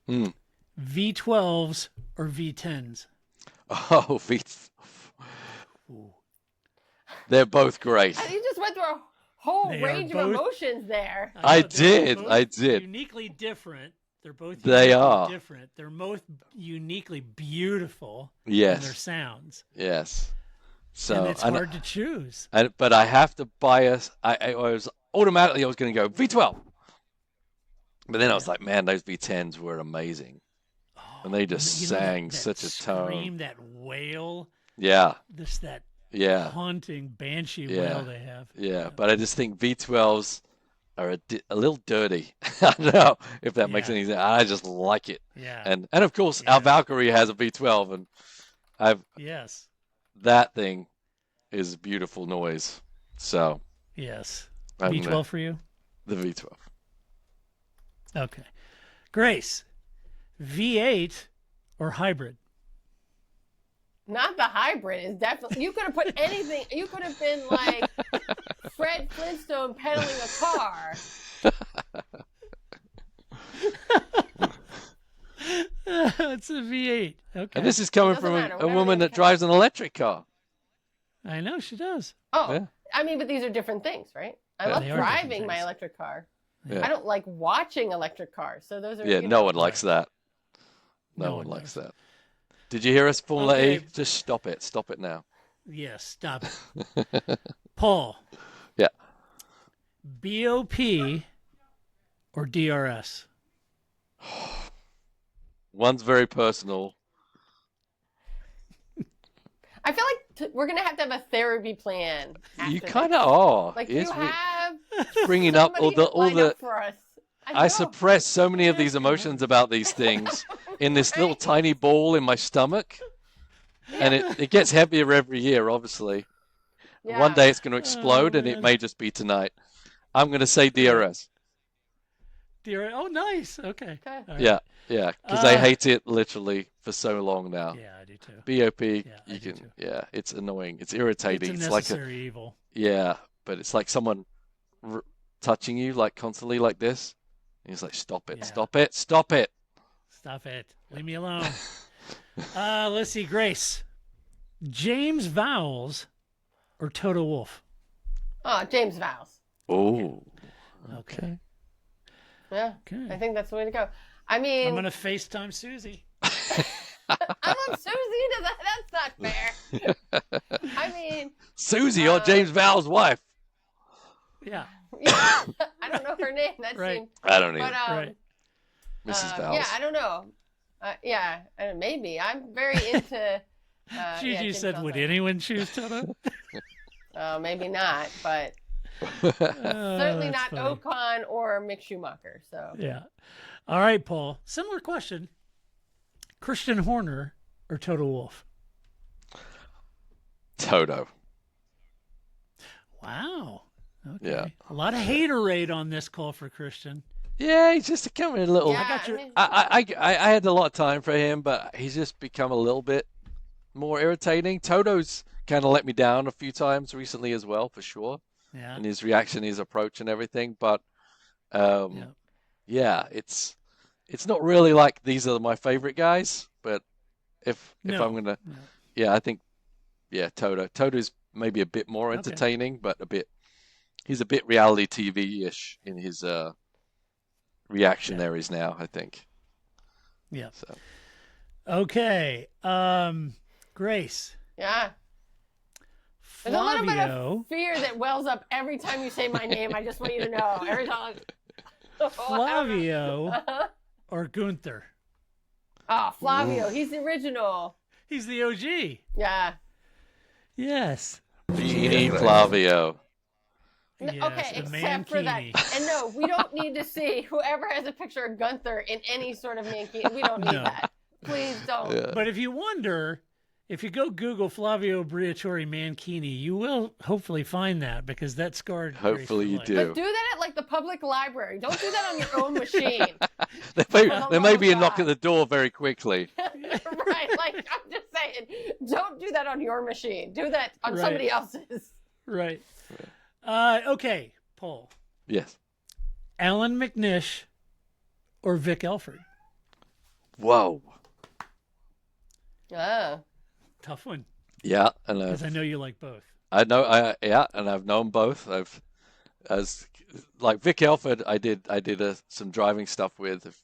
Mm. V12s or V10s? Oh, they're both great. You just went through a whole They are range of both- emotions there. I know, they're did. both I did. Uniquely different. They're both They uniquely are. different. They're both uniquely beautiful Yes. in their sounds. Yes. So And it's hard to choose. but I have to bias. I was automatically I was going to go V12, but then I was like, man, those V10s were amazing, and they just You know sang that such a tone. scream, that wail, Yeah, that yeah, haunting banshee Yeah. wail they have. yeah. But I just think V12s are a little dirty. I don't know if that makes Yeah. any sense. I just like it, Yeah. and of course Yeah. our Valkyrie has a V12, and Yes. that thing is beautiful noise. So Yes. I'm V12 gonna- for you? the V12. Okay. Grace, V8 or hybrid? Not the hybrid is definitely. You could have put anything. You could have been like Fred Flintstone pedaling a car. It's a V8. Okay. And this is coming Doesn't from matter, a whatever woman they that drives an electric car. I know she does. Oh, Yeah. I mean, but these are different things, right? I Yeah. love They are different driving my things. electric car. Yeah. I don't like watching electric cars. So those are. Yeah, you no know. one likes that. No, No one one likes does. that. Did you hear us, Formula E? Okay. Just stop it. Stop it now. Yes, stop it. Paul, Yeah. BOP or DRS? One's very personal. I feel like we're gonna have to have a therapy plan. You after kind this. of are. Like It's you have bringing up all somebody the lined up for us. I know. suppress so many of these emotions about these things in this little tiny ball in my stomach, and it gets heavier every year. Obviously, Yeah. one day it's going to explode, and it man. may just be tonight. I'm going to say DRS. DRS. Oh, nice. Okay. Okay. All right. Yeah, yeah, because I Uh, hate it literally for so long now. Yeah, I do too. BOP, Yeah, I you do can, too. yeah, it's annoying. It's It's irritating. a It's like necessary evil. yeah, but it's like someone touching you like constantly like this. And he's like, stop it, Yeah. stop it, stop it. Stop it. Leave me alone. Let's see, Grace. James Vowles or Toto Wolff? Oh, James Vowles. Oh, Okay. Yeah. Okay. I think that's the way to go. I mean, I'm going to FaceTime Susie. I'm on Susie. That's not fair. I mean, Susie or James Val's wife. Yeah. yeah, I don't know her name. That Right. seemed. I don't But even. Right. Mrs. Val's. yeah, I don't know. Yeah, maybe I'm very into. Gigi James said, Vowles. would anyone choose Toto? Maybe not, but certainly not Ocon or Mick Schumacher. So Yeah. All right, Paul. Similar question. Christian Horner or Toto Wolff? Toto. Wow. Okay. Yeah. A lot of haterade on this call for Christian. Yeah, he's just becoming a little. yeah, got your- mean, I had a lot of time for him, but he's just become a little bit more irritating. Toto's kind of let me down a few times recently as well, for sure. Yeah. And his reaction, his approach, and everything. But Yeah. yeah, it's not really like these are my favorite guys. But if No. I'm gonna, No. yeah, I think Toto. Toto's maybe a bit more Okay. entertaining, but he's a bit reality TV-ish in his reactionaries now, I think. Yeah. So Okay. Grace. yeah. There's a little bit Flavio. of fear that wells up every time you say my name. I just want you to know. Every time. Flavio Uh-huh. or Gunther? Oh, Flavio. He's the original. He's the OG. Yeah. Yes. Genie Flavio. No, Yes, okay, the except for that. mankini. And no, we don't need to see whoever has a picture of Gunther in any sort of mankini. We don't need No. that. Please don't. Yeah. But if you wonder, if you go Google Flavio Briatore Mankini, you will hopefully find that because that scarred. Grace Hopefully for you life. do. But do that at like the public library. Don't do that on your own machine. There may be a Oh, knock God. at the door very quickly. Right? Like I'm just saying, don't do that on your machine. Do that on Right. somebody else's. Right. Okay, Paul. Yes. Alan McNish or Vic Elford? Whoa. Oh. Tough one, Yeah, and because I know you like both. I know, and I've known both. As like Vic Elford, I did some driving stuff with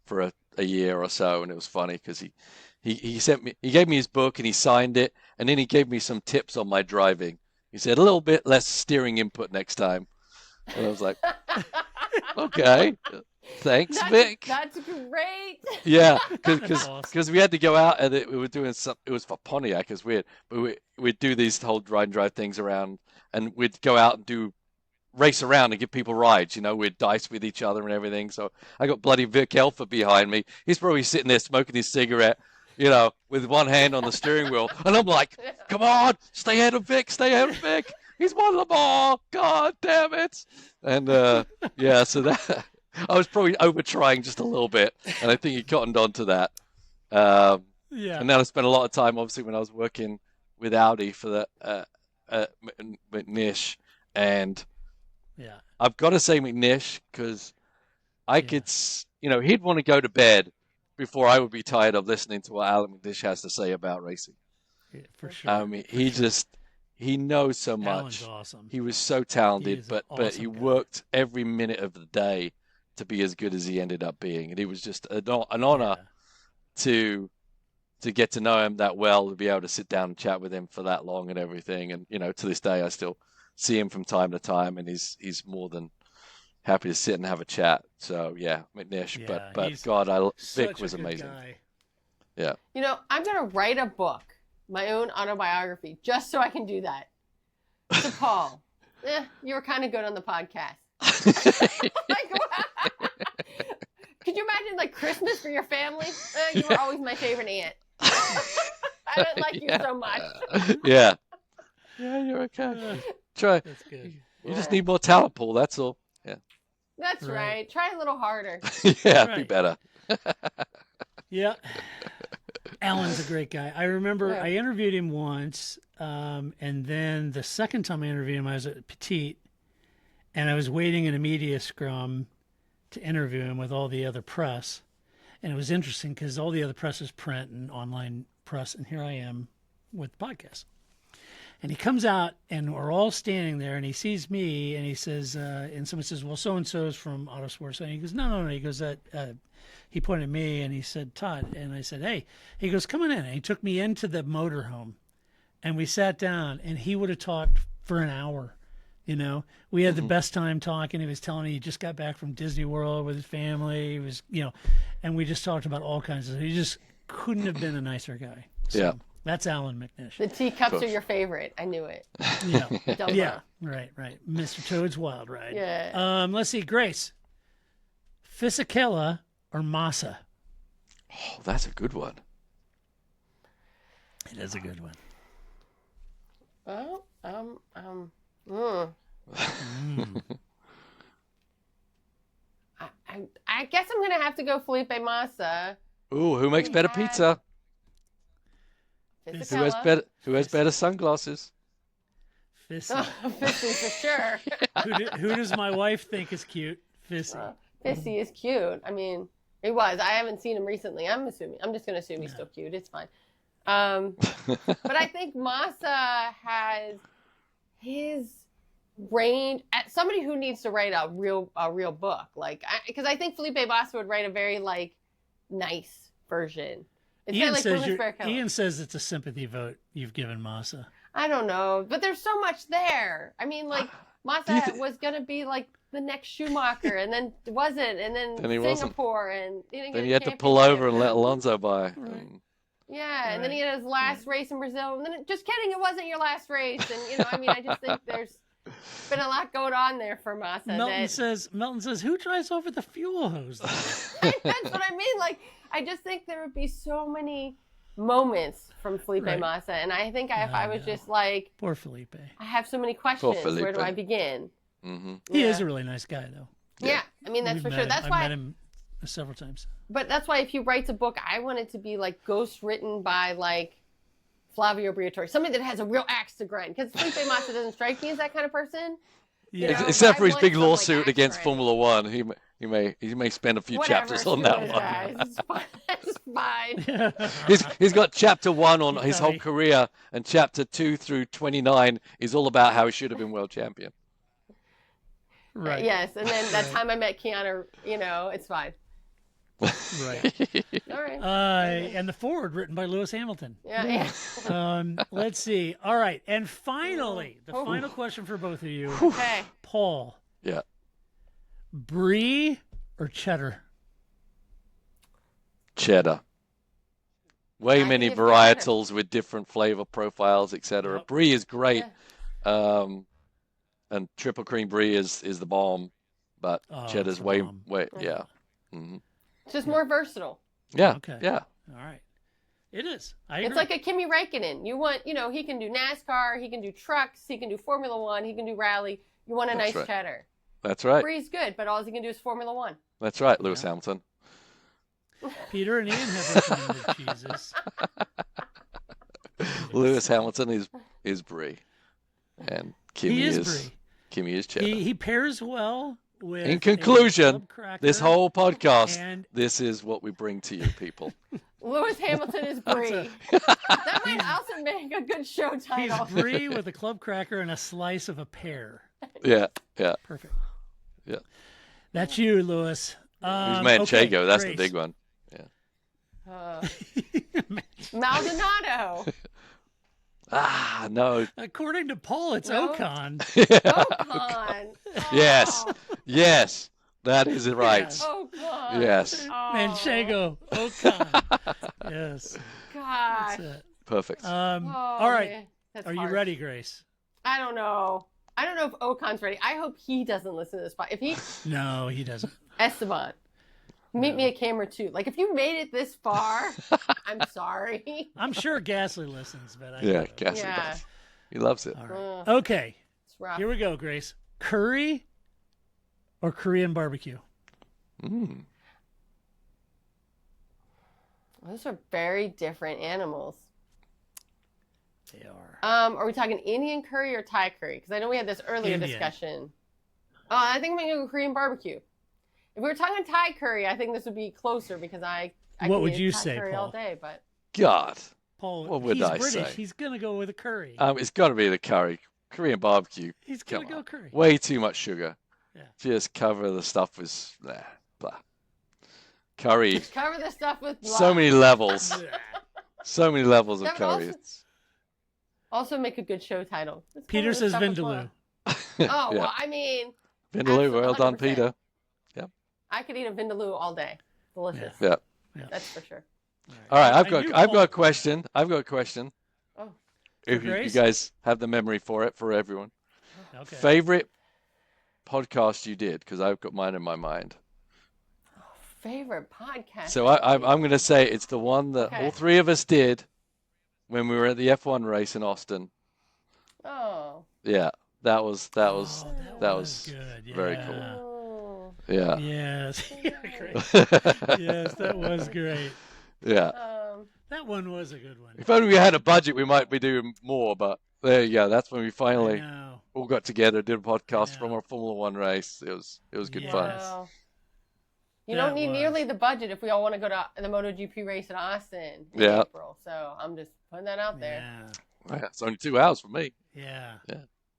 for a year or so, and it was funny because he gave me his book and he signed it, and then he gave me some tips on my driving. He said a little bit less steering input next time, and I was like, okay, thanks, Vic. That's great. Yeah, That's awesome. because we had to go out and we were doing some. It was for Pontiac, it's weird, but we'd do these whole drive things around, and we'd go out and race around and give people rides. We'd dice with each other and everything. So I got bloody Vic Elford behind me. He's probably sitting there smoking his cigarette, with one hand on the steering wheel, and I'm like, come on, stay ahead of Vic, stay ahead of Vic. He's won them all. God damn it! And yeah, so that. I was probably over trying just a little bit, and I think he cottoned on to that. Yeah. And then I spent a lot of time, obviously, when I was working with Audi for the McNish, and Yeah. I've got to say McNish because I could, he'd want to go to bed before I would be tired of listening to what Alan McNish has to say about racing. Yeah, for sure. I mean, he knows so much. Alan's awesome. He was so talented, He is an but he awesome guy. worked every minute of the day to be as good as he ended up being, and it was just an honor to get to know him that well, to be able to sit down and chat with him for that long and everything. And to this day, I still see him from time to time, and he's more than happy to sit and have a chat. So yeah, McNish. Yeah, but he's God, Such Vic a was good amazing. guy. Yeah. I'm going to write a book, my own autobiography, just so I can do that. To Paul, you were kind of good on the podcast. Like, wow. Could you imagine like Christmas for your family? You were always my favorite aunt. I didn't like you so much. Yeah. Yeah, you're okay. Try. That's good. You just need more talent, Paul. That's all. Yeah. That's Right. right. Try a little harder. Yeah, be Right. better. Yeah. Alan's a great guy. I remember Yeah. I interviewed him once, and then the second time I interviewed him, I was at Petite, and I was waiting in a media scrum to interview him with all the other press. And it was interesting because all the other press is print and online press, and here I am with podcasts. And he comes out, and we're all standing there, and he sees me, and he says, and someone says, well, so-and-so is from Autosports. And he goes, no. He goes, he pointed at me, and he said, Todd. And I said, hey. He goes, come on in. And he took me into the motorhome, and we sat down, and he would have talked for an hour. We had the best time talking. He was telling me he just got back from Disney World with his family. He was, and we just talked about all kinds of stuff. He just couldn't have been a nicer guy. So, Yeah. That's Alan McNish. The teacups are your favorite. I knew it. Yeah. Double. Yeah. Right. Mr. Toad's Wild Ride. Yeah. Let's see. Grace. Fisichella or Massa? Oh, that's a good one. It is a good one. Well, I guess I'm gonna have to go Felipe Massa. Ooh, who makes better had- pizza? Fisichella. Who has better sunglasses? Fissy. Fissy for sure. Who does my wife think is cute? Fissy. Fissy is cute. I mean, he was. I haven't seen him recently. I'm just gonna assume he's still cute. It's fine. But I think Massa has his range. Somebody who needs to write a real book, because I think Felipe Massa would write a very nice version. Ian Instead, says, Rubens Barrichello. Ian says it's a sympathy vote you've given Massa. I don't know, but there's so much there. I mean, Massa was gonna be the next Schumacher, and then wasn't, and then Then he wasn't. Singapore, and he didn't Then get you a had to pull over and let championship. Alonso by. Right. Yeah, and then he had his last race in Brazil, and then just kidding, it wasn't your last race, and I just think there's been a lot going on there for Massa. Melton says, who drives over the fuel hose? That's what I mean. I just think there would be so many moments from Felipe Right. Massa, and I think if I was know. just Poor Felipe. I have so many questions. Where do Felipe. I begin? Mm-hmm. He Yeah. is a really nice guy, though. Yeah, I mean that's We've for met sure. him. That's I've why. met him several times. But that's why if he writes a book, I want it to be ghost written by Flavio Briatore, somebody that has a real axe to grind. Because Felipe Massa doesn't strike me as that kind of person. Yeah. know, Except I for his want big some, lawsuit axe against grind. Formula One. He may spend a few Whatever, chapters on screw that those one. guys. It's fine. It's fine. He's got chapter 1 on his whole Sorry. career, and chapter 2 through 29 is all about how he should have been world champion. Right. Yes, and then that time I met Keanu, it's fine. Right. All right. And the forward written by Lewis Hamilton. Yeah. Let's see. All right. And finally, the final question for both of you. Okay. Paul, Yeah. brie or cheddar? Cheddar. Way I many think it's varietals with different flavor profiles, etc. Yep. Brie is great. Yeah. And triple cream brie is the bomb, but Oh, cheddar's it's the way bomb. yeah. hmm It's just more versatile. Yeah. Okay. Yeah. All right. It is. I agree. It's like a Kimi Räikkönen. You want, he can do NASCAR, he can do trucks, he can do Formula One, he can do rally. You want a That's nice right. cheddar. That's right. Brie's good, but all he can do is Formula One. That's right, Lewis Hamilton. Peter and Ian have recommended cheeses. Lewis Hamilton is brie, and Kimi He is brie. Kimi is cheddar. He pairs well with. In a conclusion, club cracker this whole podcast, and this is what we bring to you, people. Lewis Hamilton is Brie. That might also make a good show he's title. brie with a club cracker and a slice of a pear. Yeah, yeah. Perfect. Yeah. That's you, Lewis. Who's Okay, Manchego? That's the Grace. big one. Maldonado. Ah, no. According to Paul, it's No? Ocon. Ocon. Yes, Oh, yes, that is right. Yes. Ocon. Yes, Oh, Manchego, Ocon. Yes, Gosh. that's it. perfect. Oh, All right. man. That's Are you harsh. ready, Grace? I don't know. I don't know if Ocon's ready. I hope he doesn't listen to this. If he, No, he doesn't. Esteban, meet me at camera 2. Like, if you made it this far, I'm sorry. I'm sure Gasly listens, but I Yeah, doubt it. Gasly Yeah. does. He loves it. All right. Ugh, Okay, it's rough. here we go, Grace. Curry or Korean barbecue? Mm. Those are very different animals. They are. Are we talking Indian curry or Thai curry? Because I know we had this earlier Indian. discussion. Oh, I think I'm going to go Korean barbecue. If we were talking Thai curry, I think this would be closer because I What can would eat you Thai say, curry Paul? all day. But God, Paul, What would he's I British. say? He's going to go with a curry. it's got to be the curry, Korean barbecue. He's going Come to go on. curry. Way too much sugar. Yeah. Just cover the stuff with blah. Curry. cover the stuff with So blood. many levels. Yeah. So many levels of That would curry. also- Also make a good show title. Let's cover Peter the says stuff with Vindaloo. blood. Oh, Yeah. well, I mean, Vindaloo, well done, 100%. Peter. I could eat a Vindaloo all day. Delicious. Yeah. That's for sure. All right, I I've got knew a Paul- question. I've got a question. Oh, If you Grace? guys have the memory for it, for everyone. Okay. Favorite podcast you did? Because I've got mine in my mind. favorite podcast. So I'm going to say it's the one that Okay. all three of us did when we were at the F1 race in Austin. Oh. Yeah, that was Oh, that was good. very yeah. cool. Oh. yeah. Yes. Great. Yes, that was great. Yeah. That one was a good one. If only we had a budget, we might be doing more. But there you go. That's when we I finally know. all got together, did a podcast I from know. our Formula One race. It was good Yes. fun. Wow. You That don't need was. nearly the budget if we all want to go to the MotoGP race in Austin in Yeah. April. So I'm just putting that out there. Yeah. Yeah, it's only 2 hours for me. Yeah.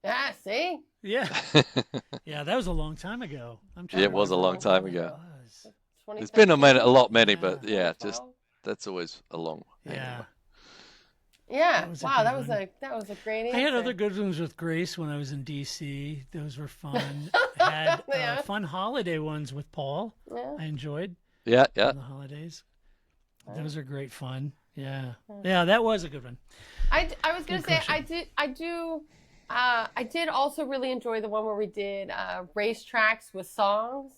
Yeah, see? Yeah. Yeah, that was a long time ago. I'm trying Yeah, to it was a remember long time when it ago. was. It's been a lot many, Yeah. but yeah, just 2012? that's always a long. Yeah. anyway. Yeah. That was a Wow, good that was one. that was a great answer. I had other good ones with Grace when I was in DC. Those were fun. Had Yeah. fun holiday ones with Paul. Yeah. I enjoyed Yeah, yeah. on the holidays. Those are great fun. Yeah. Yeah, that was a good one. I was gonna Good say question. I did also really enjoy the one where we did racetracks with songs.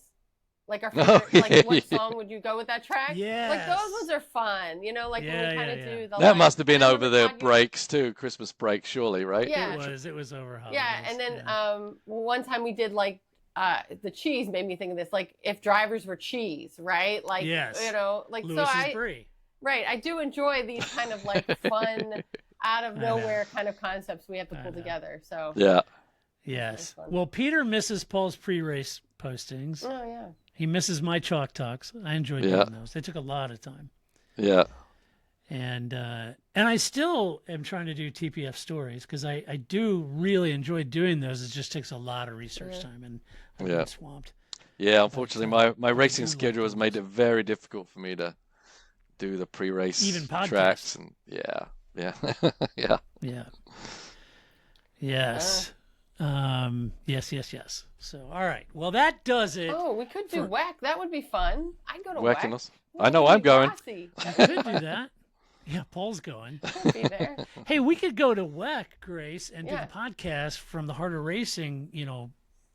Like our Oh, favorite, like what yeah. song would you go with that track? Like Yes. those ones are fun, you know, like when Yeah, we kind of yeah, do yeah. the That like, must have been I over remember the God, you- breaks too, Christmas break, surely, right? Yeah. It was over holidays. Yeah, and then yeah. one time we did like the cheese made me think of this, like if drivers were cheese, right? Like Yes. you know, like Lewis's so I Brie. right, I do enjoy these kind of like fun out of I know. nowhere kind of concepts we have to I pull know. together. So Yeah. Yes. fun. Well, Peter misses Paul's pre-race postings. oh yeah. He misses my chalk talks. I enjoyed doing those. They took a lot of time. Yeah. And I still am trying to do TPF stories because I do really enjoy doing those. It just takes a lot of research time, and I've been swamped. Yeah, unfortunately, my racing schedule has made it very difficult for me to do the pre-race Even podcasts. tracks. And yeah. Yeah. Yes. Yes. So, all right. Well, that does it. Oh, we could do WEC. That would be fun. I'd go to WEC. WEC. I know I'm going. We could do that. Yeah, Paul's going. I'll be there. Hey, we could go to WEC, Grace, and do the podcast from the Heart of Racing,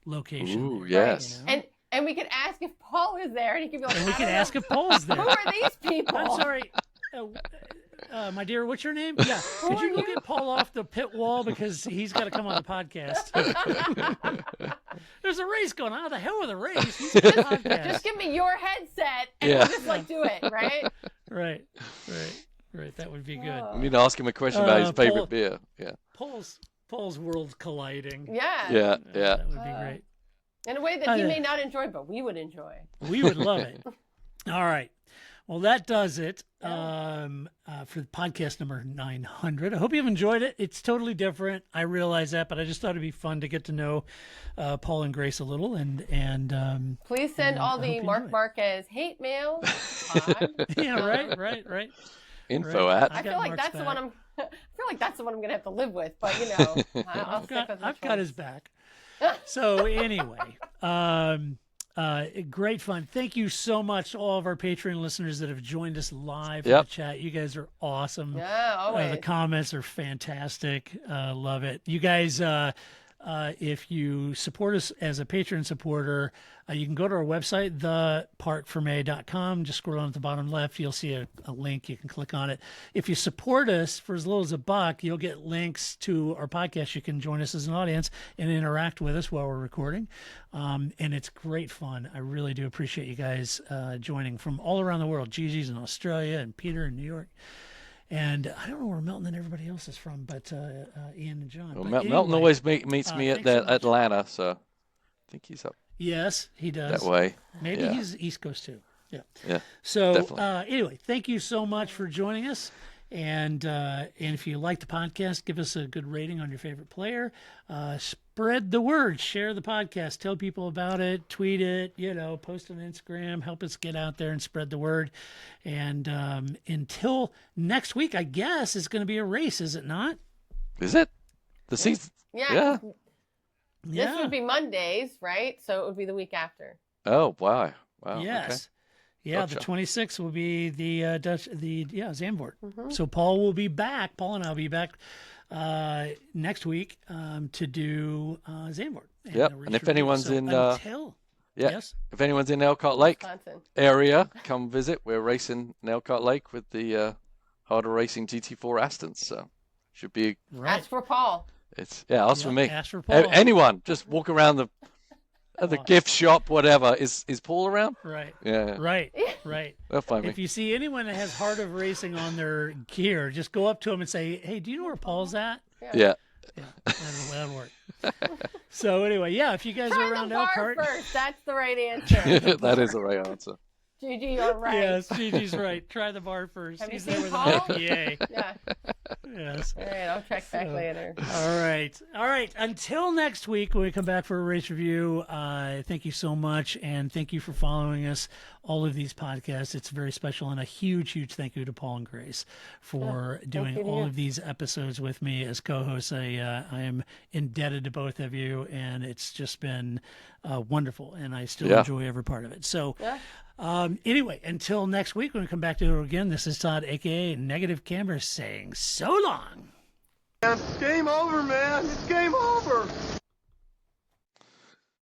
location. Ooh, yes. And we could ask if Paul is there, and he could be like, And we could ask if Paul's there. who are these people? I'm sorry. My dear, what's your name? Yeah. Could you go get Paul off the pit wall because he's got to come on the podcast? There's a race going on. How the hell with a race? He's on the podcast. Just give me your headset, and we'll just do it, right? Right. That would be good. We need to ask him a question about his favorite beer. Yeah. Paul's worlds colliding. Yeah. Yeah. That would be great. In a way that he may not enjoy, but we would enjoy. We would love it. All right. Well, that does it for podcast number 900. I hope you've enjoyed it. It's totally different. I realize that, but I just thought it'd be fun to get to know Paul and Grace a little. And please send all the Mark Marquez hate mail. Yeah, right. Info at. I feel like that's the one I'm. I feel like that's the one I'm gonna have to live with. But I'll stick with. I've got his back. So anyway, great fun. Thank you so much to all of our Patreon listeners that have joined us live in the chat. You guys are awesome. Yeah, always. The comments are fantastic. Love it. You guys, if you support us as a Patreon supporter, you can go to our website, thepartforme.com. Just scroll down at the bottom left. You'll see a link. You can click on it. If you support us for as little as $1, you'll get links to our podcast. You can join us as an audience and interact with us while we're recording. And it's great fun. I really do appreciate you guys joining from all around the world. Gigi's in Australia and Peter in New York. And I don't know where Melton and everybody else is from, but Ian and John. Well, but Melton always meets me at Atlanta, so I think he's up. Yes, he does. That way. Maybe he's East Coast too. Yeah. So anyway, thank you so much for joining us. And if you like the podcast, give us a good rating on your favorite player. Spread the word. Share the podcast. Tell people about it. Tweet it. Post on Instagram. Help us get out there and spread the word. And until next week, I guess it's going to be a race, is it not? Is it? The season? Yeah. This would be Mondays, right? So it would be the week after. Oh, wow. Yes. Okay. Yeah, Gotcha. the 26th will be the Zandvoort. Mm-hmm. So Paul will be back. Paul and I will be back next week to do Zandvoort. Yep. And if anyone's in yes, if anyone's in Elkhart Lake Wisconsin area, come visit. We're racing in Elkhart Lake with the Harder Racing GT4 Astons. So should be Ask for Paul. Ask for me. Ask for Paul. Anyone, just walk around the gift shop, whatever. Is Paul around? Right. Yeah. Right. They'll find me. If you see anyone that has Heart of Racing on their gear, just go up to them and say, "Hey, do you know where Paul's at?" Yeah. That'll work. So anyway, if you guys are around the bar Elkhart, first. That's the right answer. That is the right answer. Gigi, you're right. Yes, Gigi's right. Try the bar first. Have you He's there seen with Paul? an IPA. Yeah. Yes. All right, I'll check back later. All right. Until next week when we come back for a race review, thank you so much, and thank you for following us, all of these podcasts. It's very special, and a huge, huge thank you to Paul and Grace for doing all of these episodes with me as co-hosts. I am indebted to both of you, and it's just been wonderful, and I still enjoy every part of it. So. Anyway, until next week when we come back to it again, this is Todd, a.k.a. Negative Camber, saying so long. It's game over, man. It's game over.